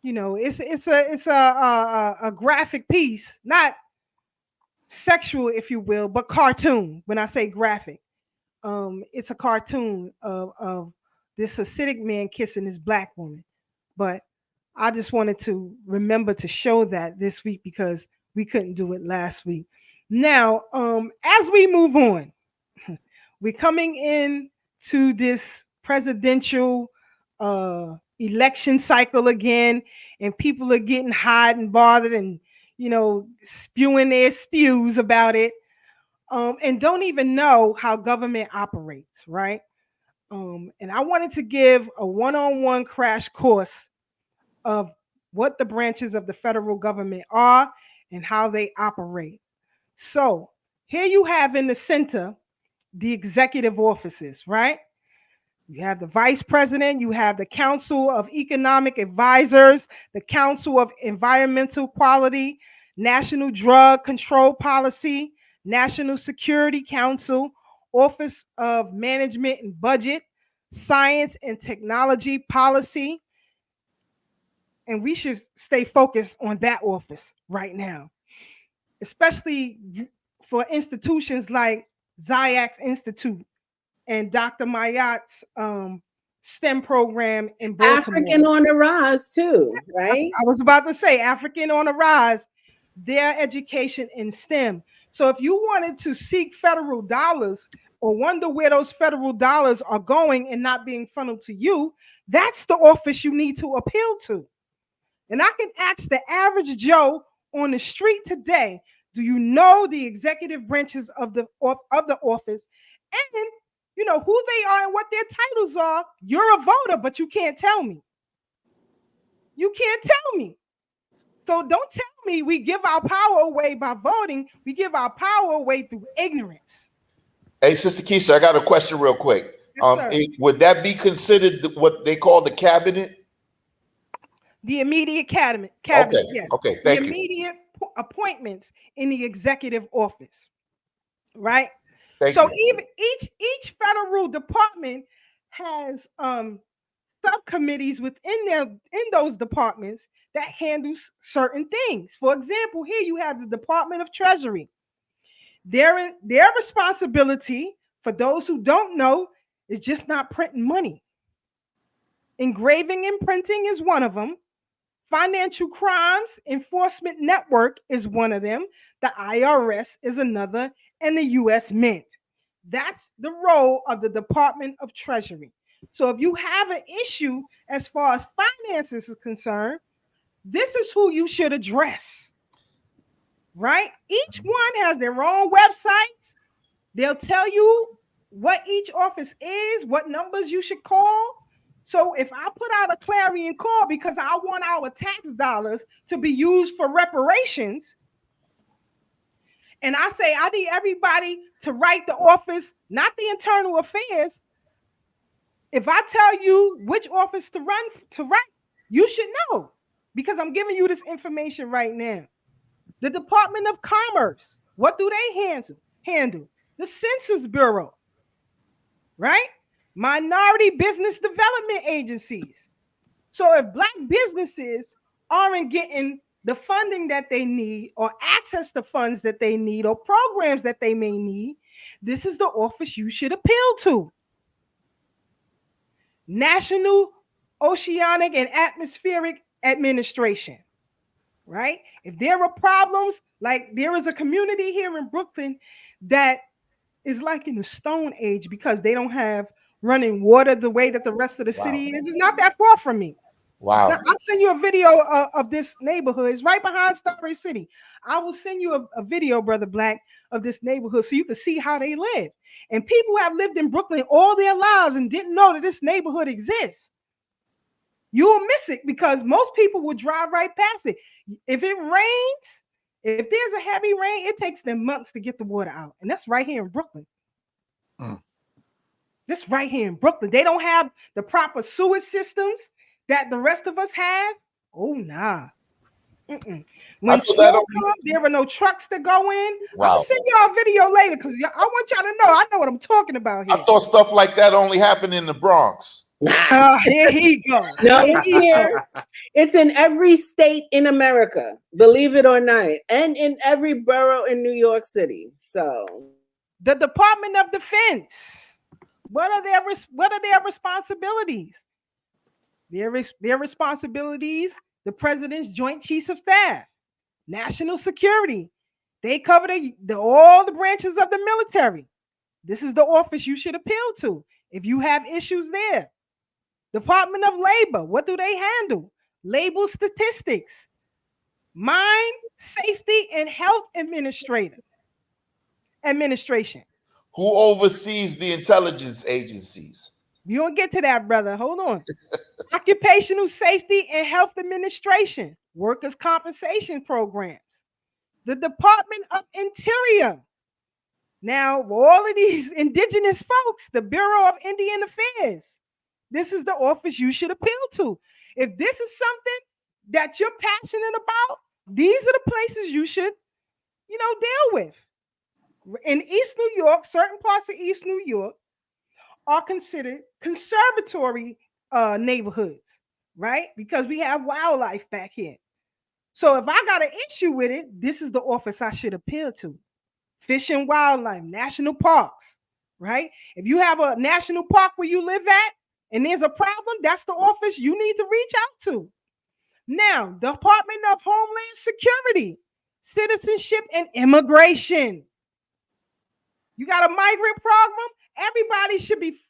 You know, it's a graphic piece, not sexual, if you will, but cartoon. When I say graphic, it's a cartoon of this Hasidic man kissing this black woman. But I just wanted to remember to show that this week because we couldn't do it last week. Now, as we move on, we're coming in to this presidential election cycle again, and people are getting hot and bothered and, you know, spewing their spews about it, and don't even know how government operates, right? And I wanted to give a one-on-one crash course of what the branches of the federal government are and how they operate. So here you have in the center the executive offices, right? You have the vice president, you have the Council of Economic Advisors, the Council of Environmental Quality, National Drug Control Policy, National Security Council, Office of Management and Budget, Science and Technology Policy. And we should stay focused on that office right now, especially for institutions like Zayak's Institute and Dr. Mayat's STEM program in Baltimore. African on the rise too, right? I was about to say African on the rise, their education in STEM. So if you wanted to seek federal dollars or wonder where those federal dollars are going and not being funneled to you, that's the office you need to appeal to. And I can ask the average Joe on the street today, do you know the executive branches of the office and you know who they are and what their titles are? You're a voter, but you can't tell me. You can't tell me. So don't tell me we give our power away by voting. We give our power away through ignorance. Hey, Sister Keisha, I got a question real quick. Yes, Would that be considered what they call the cabinet? The immediate cabinet. Okay, Yes. okay, thank you. The immediate appointments in the executive office, right? Thank so you. even each federal department has subcommittees within those departments that handles certain things. For example, here you have the Department of Treasury. Their responsibility, for those who don't know, is just not printing money. Engraving and printing is one of them. Financial Crimes Enforcement Network is one of them. The IRS is another, and the U.S. Mint. That's the role of the Department of Treasury. So if you have an issue as far as finances is concerned, this is who you should address, right? Each one has their own websites. They'll tell you what each office is, what numbers you should call. So if I put out a clarion call because I want our tax dollars to be used for reparations, and I say I need everybody to write the office, not the internal affairs. If I tell you which office to write, you should know because I'm giving you this information right now. The Department of Commerce, what do they handle? The Census Bureau, right? Minority business development agencies. So if Black businesses aren't getting the funding that they need or access to funds that they need or programs that they may need, this is the office you should appeal to. National Oceanic and Atmospheric Administration, right? If there are problems, like there is a community here in Brooklyn that is like in the Stone Age because they don't have running water the way that the rest of the city is. It's not that far from me. Wow. I'll send you a video of this neighborhood. It's right behind Starbury City. I will send you a video, Brother Black, of this neighborhood so you can see how they live. And people have lived in Brooklyn all their lives and didn't know that this neighborhood exists. You'll miss it because most people will drive right past it. If it rains, if there's a heavy rain, it takes them months to get the water out. And that's right here in Brooklyn. This right here in Brooklyn. They don't have the proper sewage systems that the rest of us have. Oh, nah. When snow comes, there are no trucks to go in. Wow. I'm gonna send y'all a video later because I want y'all to know I know what I'm talking about here. I thought stuff like that only happened in the Bronx. Here he goes. No, it's here. It's in every state in America, believe it or not, and in every borough in New York City. So, the Department of Defense, what are their responsibilities? Their responsibilities: the President's Joint Chiefs of Staff, National Security. They cover all the branches of the military. This is the office you should appeal to if you have issues there. Department of Labor, what do they handle? Label statistics. Mine, Safety and Health Administration. Who oversees the intelligence agencies? You don't get to that, brother. Hold on. Occupational Safety and Health Administration, Workers' Compensation Programs. The Department of Interior. Now, all of these indigenous folks, the Bureau of Indian Affairs, this is the office you should appeal to. If this is something that you're passionate about, these are the places you should, deal with. In East New York, certain parts of East New York are considered conservatory neighborhoods, right? Because we have wildlife back here. So if I got an issue with it, this is the office I should appeal to. Fish and Wildlife, national parks, right? If you have a national park where you live at and there's a problem, that's the office you need to reach out to. Now, Department of Homeland Security, Citizenship and Immigration. You got a migrant problem? Everybody should be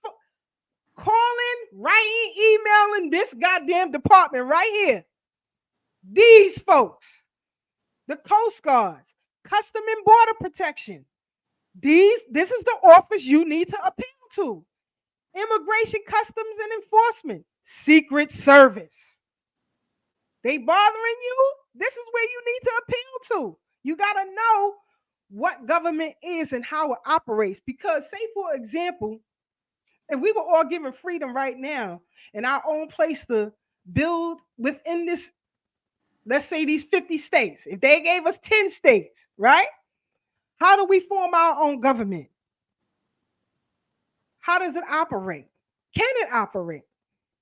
calling, writing, emailing this goddamn department right here. These folks, the Coast Guards, Custom and Border Protection. This is the office you need to appeal to. Immigration, Customs and Enforcement, Secret Service. They bothering you? This is where you need to appeal to. You got to know what government is and how it operates. Because, say, for example, if we were all given freedom right now in our own place to build within this, let's say these 50 states, if they gave us 10 states, right? How do we form our own government? How does it operate? Can it operate?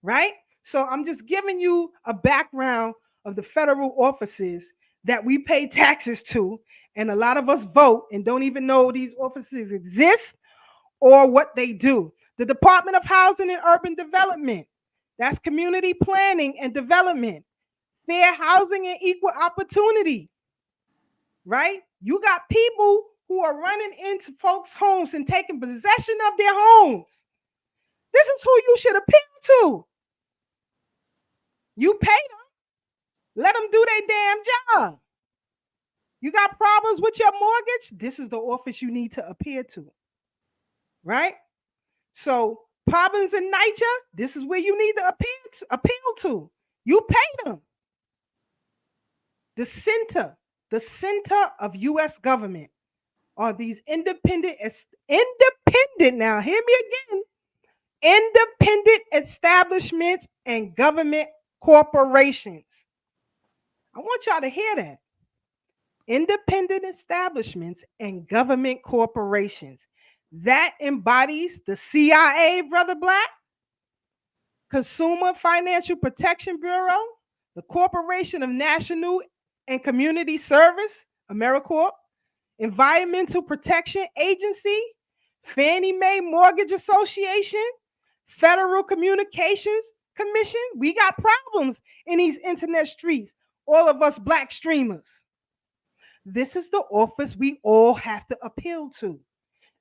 Right? So I'm just giving you a background of the federal offices that we pay taxes to, and a lot of us vote and don't even know these offices exist or what they do. The Department of Housing and Urban Development, that's community planning and development, fair housing and equal opportunity, right? You got people who are running into folks' homes and taking possession of their homes. This is who you should appeal to. You pay them. Let them do their damn job. You got problems with your mortgage? This is the office you need to appeal to. Right? So, problems in nature, this is where you need to appeal to. You pay them. The center of U.S. government are these independent, now hear me again, independent establishments and government corporations. I want y'all to hear that. Independent establishments and government corporations. That embodies the CIA, Brother Black, Consumer Financial Protection Bureau, the Corporation of National and Community Service, AmeriCorps, Environmental Protection Agency, Fannie Mae Mortgage Association, Federal Communications Commission. We got problems in these internet streets, all of us Black streamers. This is the office we all have to appeal to.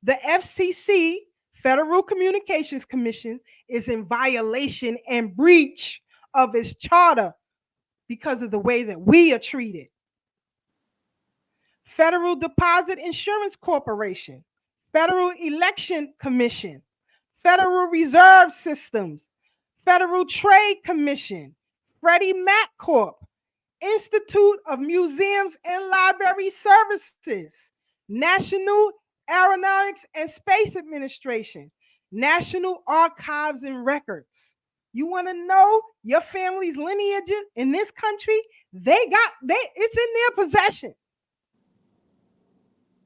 The FCC, Federal Communications Commission, is in violation and breach of its charter because of the way that we are treated. Federal Deposit Insurance Corporation, Federal Election Commission, Federal Reserve Systems, Federal Trade Commission, Freddie Mac Corp, Institute of Museums and Library Services, National Aeronautics and Space Administration, National Archives and Records, You want to know your family's lineage in this country? It's in their possession.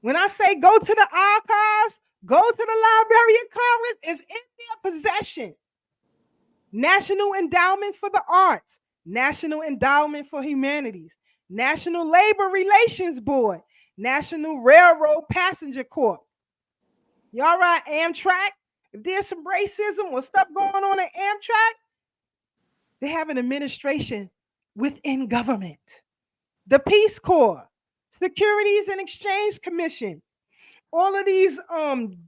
When I say go to the archives, go to the Library of Congress, it's in their possession. National Endowment for the Arts, National Endowment for Humanities, National Labor Relations Board, National Railroad Passenger Corp. Y'all right, Amtrak? If there's some racism or stuff going on at Amtrak, they have an administration within government. The Peace Corps, Securities and Exchange Commission, all of these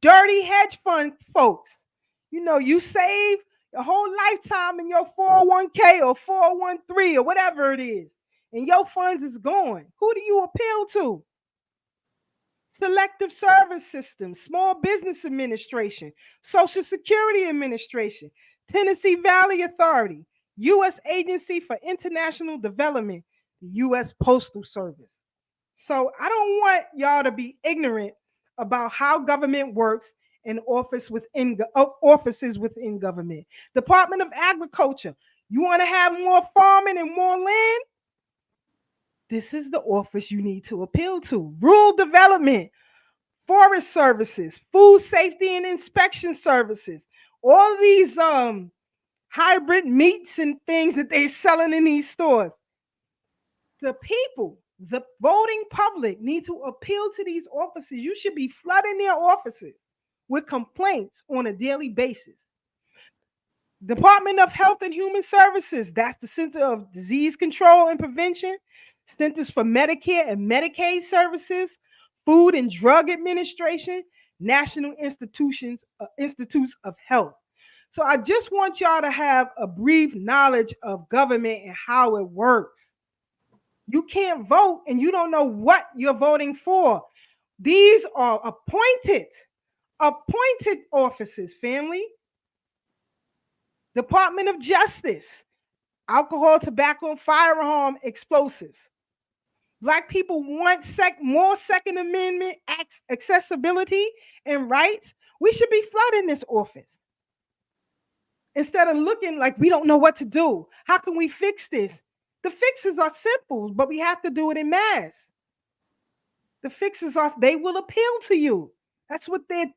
dirty hedge fund folks. You know, you save your whole lifetime in your 401k or 413 or whatever it is, and your funds is gone. Who do you appeal to? Selective Service System, Small Business Administration, Social Security Administration, Tennessee Valley Authority, U.S. Agency for International Development, the U.S. Postal Service. So I don't want y'all to be ignorant about how government works and offices within government. Department of Agriculture, you want to have more farming and more land? This is the office you need to appeal to. Rural Development, Forest Services, Food Safety and Inspection Services, all of these hybrid meats and things that they're selling in these stores. The people, the voting public, need to appeal to these offices. You should be flooding their offices with complaints on a daily basis. Department of Health and Human Services, that's the Center of Disease Control and Prevention, Centers for Medicare and Medicaid Services, Food and Drug Administration, National Institutes of Health. So I just want y'all to have a brief knowledge of government and how it works. You can't vote and you don't know what you're voting for. These are appointed offices, family. Department of Justice, alcohol, tobacco, firearm, explosives. Black people want more Second Amendment accessibility and rights. We should be flooding this office. Instead of looking like we don't know what to do. How can we fix this? The fixes are simple, but we have to do it in mass. The fixes they will appeal to you. That's what they're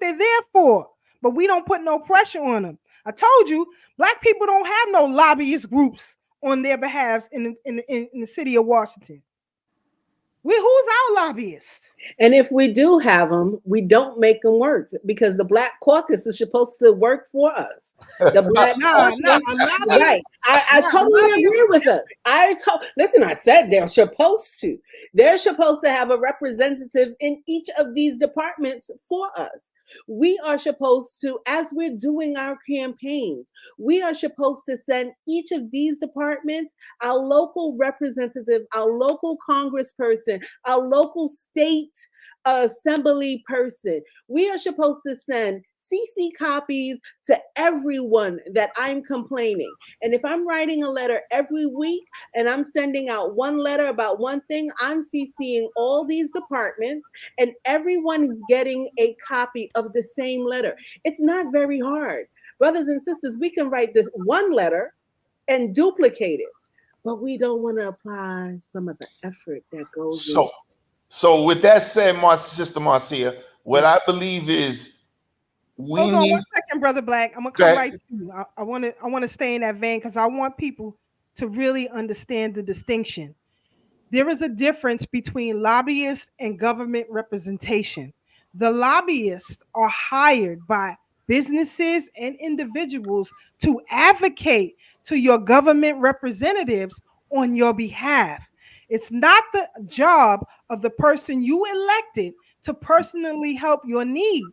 there for. But we don't put no pressure on them. I told you, Black people don't have no lobbyist groups on their behalf in the city of Washington. Who's our lobbyist? And if we do have them, we don't make them work because the Black Caucus is supposed to work for us. The Black Caucus, right? I totally agree with us. Listen, I said they're supposed to. They're supposed to have a representative in each of these departments for us. We are supposed to, as we're doing our campaigns, we are supposed to send each of these departments our local representative, our local congressperson, our local state assembly person. We are supposed to send CC copies to everyone that I'm complaining. And if I'm writing a letter every week and I'm sending out one letter about one thing, I'm CCing all these departments and everyone is getting a copy of the same letter. It's not very hard. Brothers and sisters, we can write this one letter and duplicate it, but we don't want to apply some of the effort that goes in. So with that said, Sister Marcia, what I believe is Hold on 1 second, Brother Black. I'm gonna come right to you. I want to stay in that vein because I want people to really understand the distinction. There is a difference between lobbyists and government representation. The lobbyists are hired by businesses and individuals to advocate to your government representatives on your behalf. It's not the job of the person you elected to personally help your needs.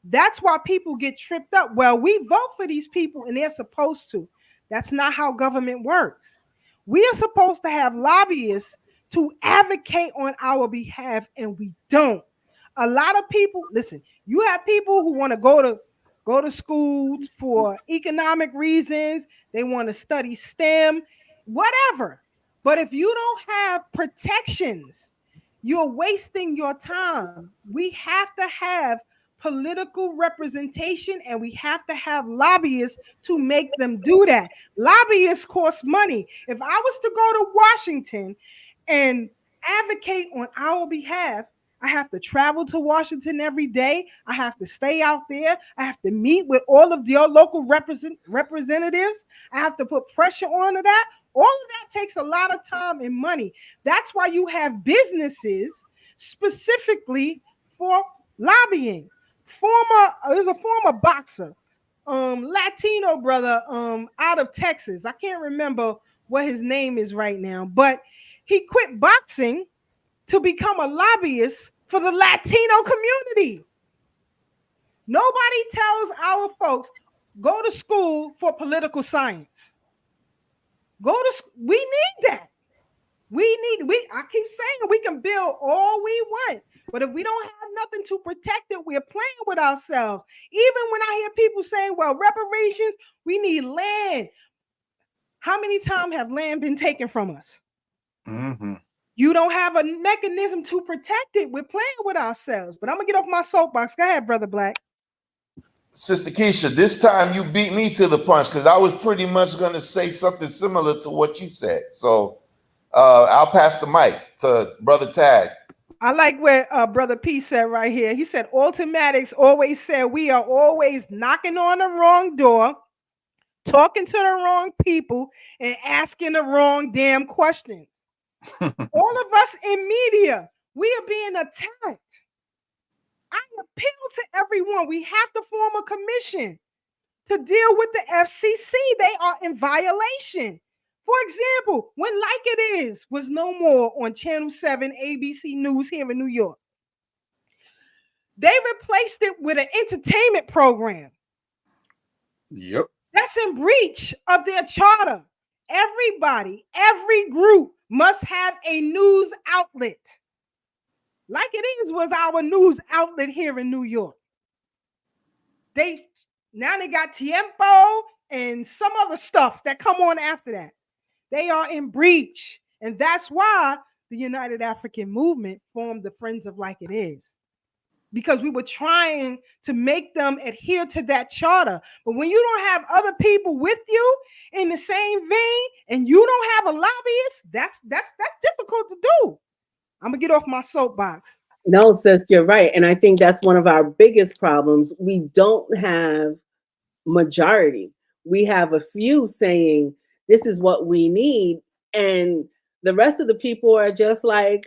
That's why people get tripped up. Well, we vote for these people and they're supposed to. That's not how government works. We are supposed to have lobbyists to advocate on our behalf, and we don't. A lot of people, listen, you have people who want to go to school for economic reasons. They want to study STEM, whatever. But if you don't have protections, you're wasting your time. We have to have political representation, and we have to have lobbyists to make them do that. Lobbyists cost money. If I was to go to Washington and advocate on our behalf, I have to travel to Washington every day. I have to stay out there. I have to meet with all of your local representatives. I have to put pressure on that. All of that takes a lot of time and money. That's why you have businesses specifically for lobbying. There's a former boxer, Latino brother, out of Texas. I can't remember what his name is right now, but he quit boxing to become a lobbyist for the Latino community. Nobody tells our folks, go to school for political science. We need that. I keep saying we can build all we want, but if we don't have nothing to protect it, we're playing with ourselves. Even when I hear people saying, well, reparations, we need land. How many times have land been taken from us? Mm-hmm. You don't have a mechanism to protect it. We're playing with ourselves. But I'm going to get off my soapbox. Go ahead, Brother Black. Sister Keisha, this time you beat me to the punch because I was pretty much going to say something similar to what you said. So I'll pass the mic to Brother Tag. I like what Brother P said right here. He said, Automatics always said we are always knocking on the wrong door, talking to the wrong people, and asking the wrong damn questions. All of us in media, we are being attacked. I appeal to everyone. We have to form a commission to deal with the FCC. They are in violation. For example, when Like It Is was no more on Channel 7 ABC News here in New York, they replaced it with an entertainment program. Yep. That's in breach of their charter. Everybody, every group must have a news outlet. Like It Is was our news outlet here in New York. Now they got Tiempo and some other stuff that come on after that. They are in breach. And that's why the United African Movement formed the Friends of Like It Is. Because we were trying to make them adhere to that charter. But when you don't have other people with you in the same vein and you don't have a lobbyist, that's difficult to do. I'm going to get off my soapbox. No, sis, you're right. And I think that's one of our biggest problems. We don't have majority. We have a few saying this is what we need. And the rest of the people are just like,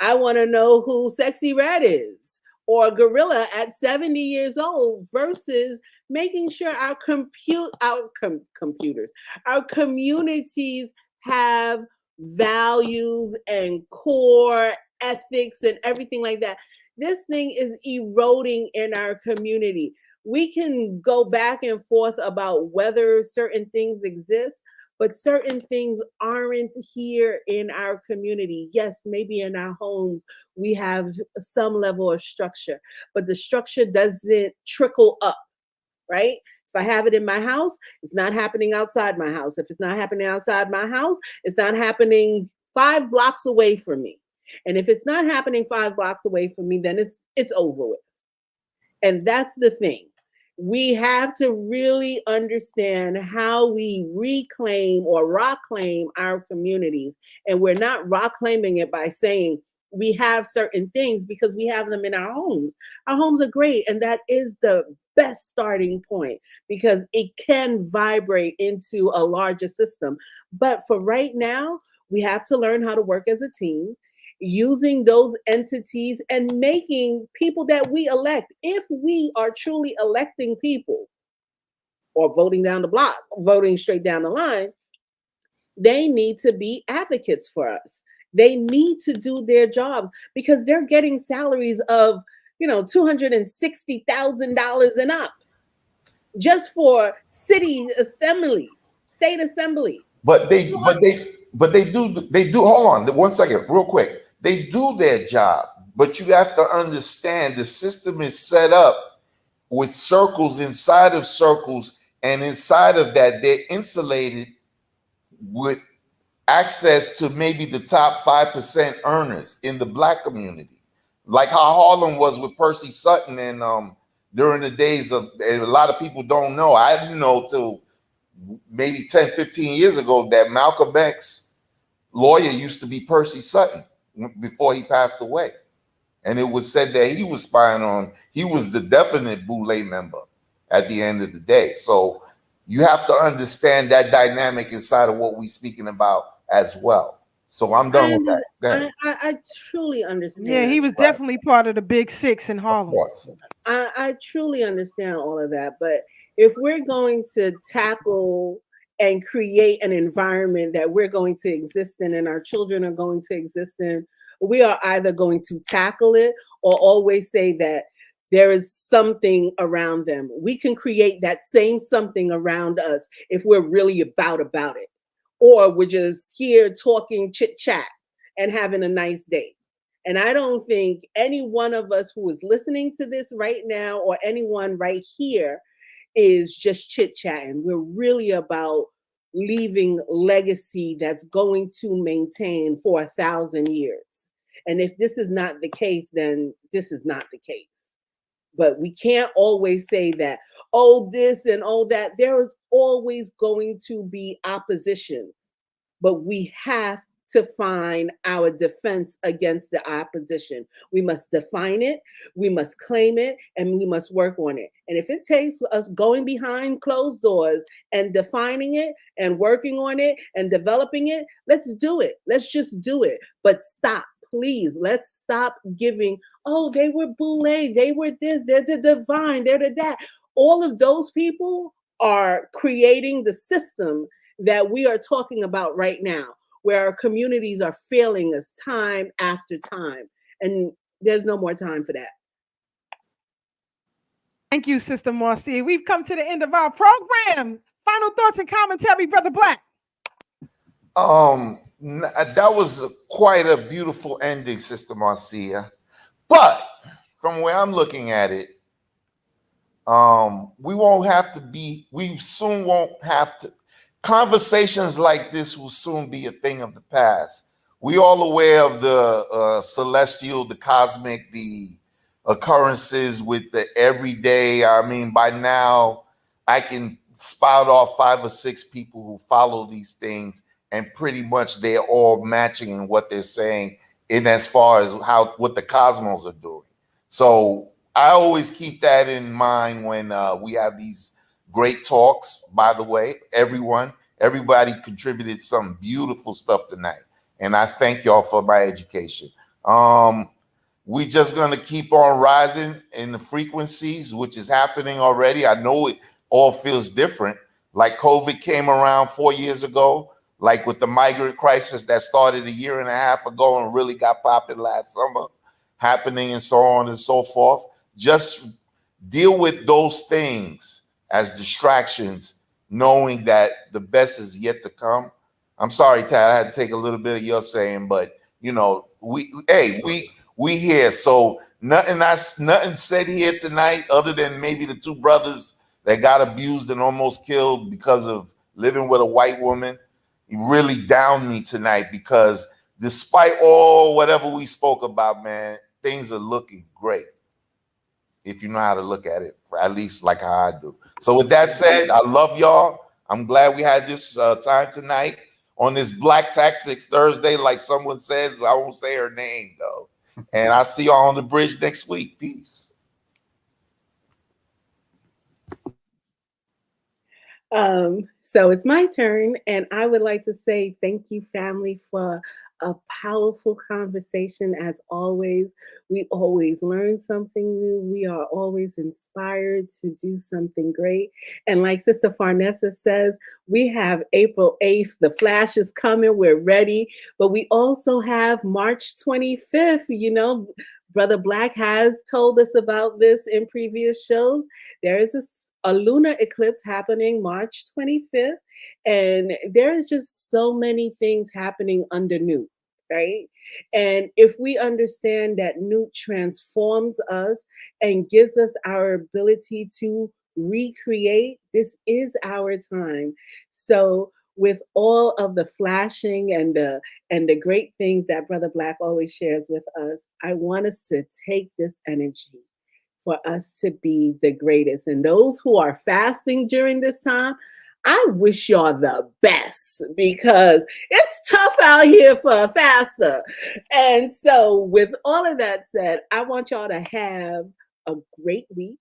I want to know who Sexy Red is or Gorilla at 70 years old versus making sure our computers, our communities have values and core ethics and everything like that. This thing is eroding in our community. We can go back and forth about whether certain things exist, but certain things aren't here in our community. Yes, maybe in our homes, we have some level of structure, but the structure doesn't trickle up, right? If I have it in my house, it's not happening outside my house. If it's not happening outside my house, it's not happening 5 blocks away from me. And if it's not happening 5 blocks away from me, then it's over with. And that's the thing. We have to really understand how we reclaim or rock-claim our communities. And we're not rock-claiming it by saying we have certain things because we have them in our homes. Our homes are great. And that is the best starting point because it can vibrate into a larger system. But for right now, we have to learn how to work as a team, using those entities and making people that we elect, if we are truly electing people or voting down the block, voting straight down the line, they need to be advocates for us. They need to do their jobs because they're getting salaries of, $260,000 and up just for city assembly, state assembly. But they do, hold on 1 second, real quick. They do their job, but you have to understand the system is set up with circles inside of circles, and inside of that, they're insulated with access to maybe the top 5% earners in the Black community, like how Harlem was with Percy Sutton and during the days of, and a lot of people don't know, I didn't know till maybe 10, 15 years ago that Malcolm X lawyer used to be Percy Sutton before he passed away. And it was said that he was spying on, he was the definite Boule member at the end of the day. So you have to understand that dynamic inside of what we're speaking about as well. So I'm done with that. Go ahead. I truly understand. Yeah, he was definitely part of the Big Six in Harlem. Of course. I truly understand all of that. But if we're going to tackle and create an environment that we're going to exist in and our children are going to exist in, we are either going to tackle it or always say that there is something around them. We can create that same something around us if we're really about it. Or we're just here talking chit chat and having a nice day. And I don't think any one of us who is listening to this right now or anyone right here is just chit chatting. We're really about leaving legacy that's going to maintain for 1,000 years. And if this is not the case, then this is not the case. But we can't always say that, oh, this and oh, that. There is always going to be opposition, but we have to find our defense against the opposition. We must define it, we must claim it, and we must work on it. And if it takes us going behind closed doors and defining it and working on it and developing it, let's do it. Let's just do it. But stop, please. Let's stop giving, oh, they were Boule, they were this, they're the divine, they're the that. All of those people are creating the system that we are talking about right now, where our communities are failing us time after time. And there's no more time for that. Thank you, Sister Marcia. We've come to the end of our program. Final thoughts and commentary, Brother Black. That was quite a beautiful ending, Sister Marcia. But from where I'm looking at it, we soon won't have to, conversations like this will soon be a thing of the past. We all aware of the celestial, the cosmic, the occurrences with the everyday. I mean, by now I can spout off 5 or 6 people who follow these things, and pretty much they're all matching in what they're saying in as far as what the cosmos are doing. So I always keep that in mind when we have these great talks. By the way, everybody contributed some beautiful stuff tonight, and I thank y'all for my education. We just gonna keep on rising in the frequencies, which is happening already. I know it all feels different. Like COVID came around 4 years ago, like with the migrant crisis that started 1.5 years ago and really got popping last summer, happening and so on and so forth. Just deal with those things as distractions, knowing that the best is yet to come. I'm sorry, Tad, I had to take a little bit of your saying, but you know, we here. So nothing said here tonight other than maybe the 2 brothers that got abused and almost killed because of living with a white woman. He really downed me tonight because despite all whatever we spoke about, man, things are looking great if you know how to look at it, at least like how I do. So with that said, I love y'all. I'm glad we had this time tonight on this Black Tactics Thursday, like someone says. I won't say her name, though. And I'll see y'all on the bridge next week. Peace. So it's my turn, and I would like to say thank you, family, for a powerful conversation. As always, we always learn something new. We are always inspired to do something great. And like Sister Farnessa says, we have April 8th. The flash is coming. We're ready. But we also have March 25th. You know, Brother Black has told us about this in previous shows. There is a lunar eclipse happening March 25th. And there's just so many things happening under Newt, right? And if we understand that Newt transforms us and gives us our ability to recreate, this is our time. So with all of the flashing and the great things that Brother Black always shares with us, I want us to take this energy, for us to be the greatest. And those who are fasting during this time, I wish y'all the best because it's tough out here for a faster. And so, with all of that said, I want y'all to have a great week.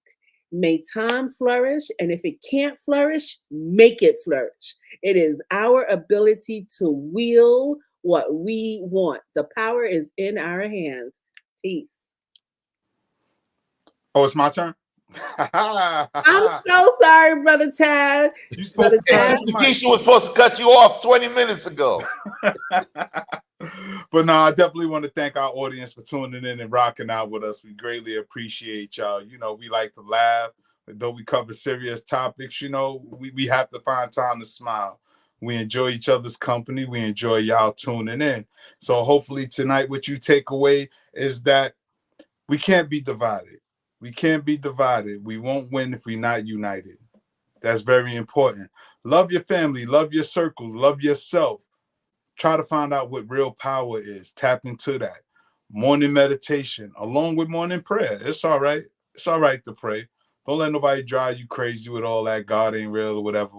May time flourish. And if it can't flourish, make it flourish. It is our ability to wield what we want. The power is in our hands. Peace. Oh, it's my turn? I'm so sorry, Brother Tad. You supposed to Hey, Sister Keisha was supposed to cut you off 20 minutes ago. But no, I definitely want to thank our audience for tuning in and rocking out with us. We greatly appreciate y'all. You know, we like to laugh. Though we cover serious topics, you know, we have to find time to smile. We enjoy each other's company. We enjoy y'all tuning in. So hopefully tonight what you take away is that we can't be divided. We can't be divided. We won't win if we're not united. That's very important. Love your family. Love your circles. Love yourself. Try to find out what real power is. Tap into that. Morning meditation along with morning prayer. It's all right. It's all right to pray. Don't let nobody drive you crazy with all that God ain't real or whatever.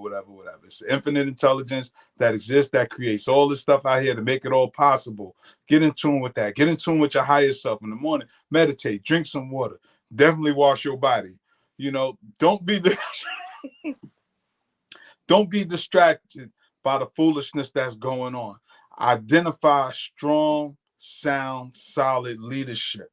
It's infinite intelligence that exists, that creates all this stuff out here to make it all possible. Get in tune with that. Get in tune with your higher self in the morning. Meditate. Drink some water. Definitely wash your body. You know, don't be distracted by the foolishness that's going on. Identify strong, sound, solid leadership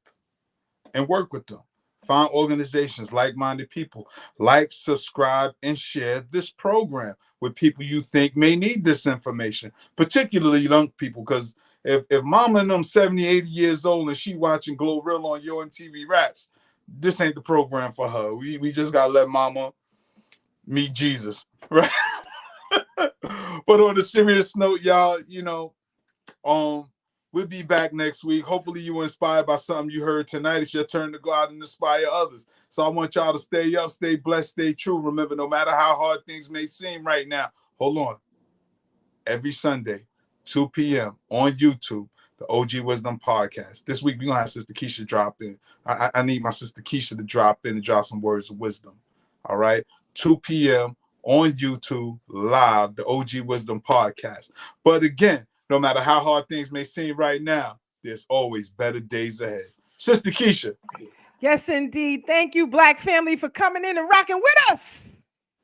and work with them. Find organizations, like-minded people. Like, subscribe, and share this program with people you think may need this information, particularly young people, because if mama and them 70, 80 years old and she watching Glorilla on Yo MTV Raps, this ain't the program for her. We just got to let mama meet Jesus, right? But on a serious note, y'all, you know, we'll be back next week. Hopefully you were inspired by something you heard tonight. It's your turn to go out and inspire others. So I want y'all to stay up, stay blessed, stay true. Remember, no matter how hard things may seem right now, hold on. Every Sunday, 2 p.m. on YouTube, the OG Wisdom Podcast. This week, we're going to have Sister Keisha drop in. I need my Sister Keisha to drop in and drop some words of wisdom. All right? 2 p.m. on YouTube, live, the OG Wisdom Podcast. But again, no matter how hard things may seem right now, there's always better days ahead. Sister Keisha. Yes, indeed. Thank you, Black family, for coming in and rocking with us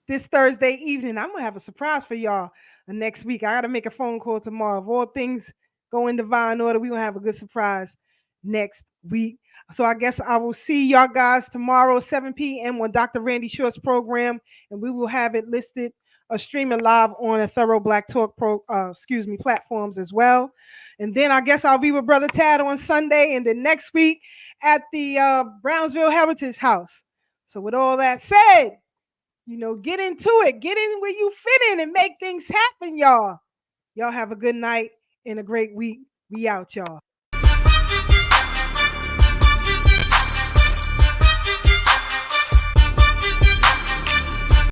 this Thursday evening. I'm going to have a surprise for y'all next week. I got to make a phone call tomorrow. If all things go in divine order, we're going to have a good surprise next week. So I guess I will see y'all guys tomorrow, 7 p.m. on Dr. Randy Short's program, and we will have it listed streaming live on a Thorough Black Talk platforms as well. And then I guess I'll be with Brother Tad on Sunday, and then next week at the Brownsville Heritage House. So with all that said, you know, get into it. Get in where you fit in and make things happen, y'all. Y'all have a good night and a great week. We out, y'all.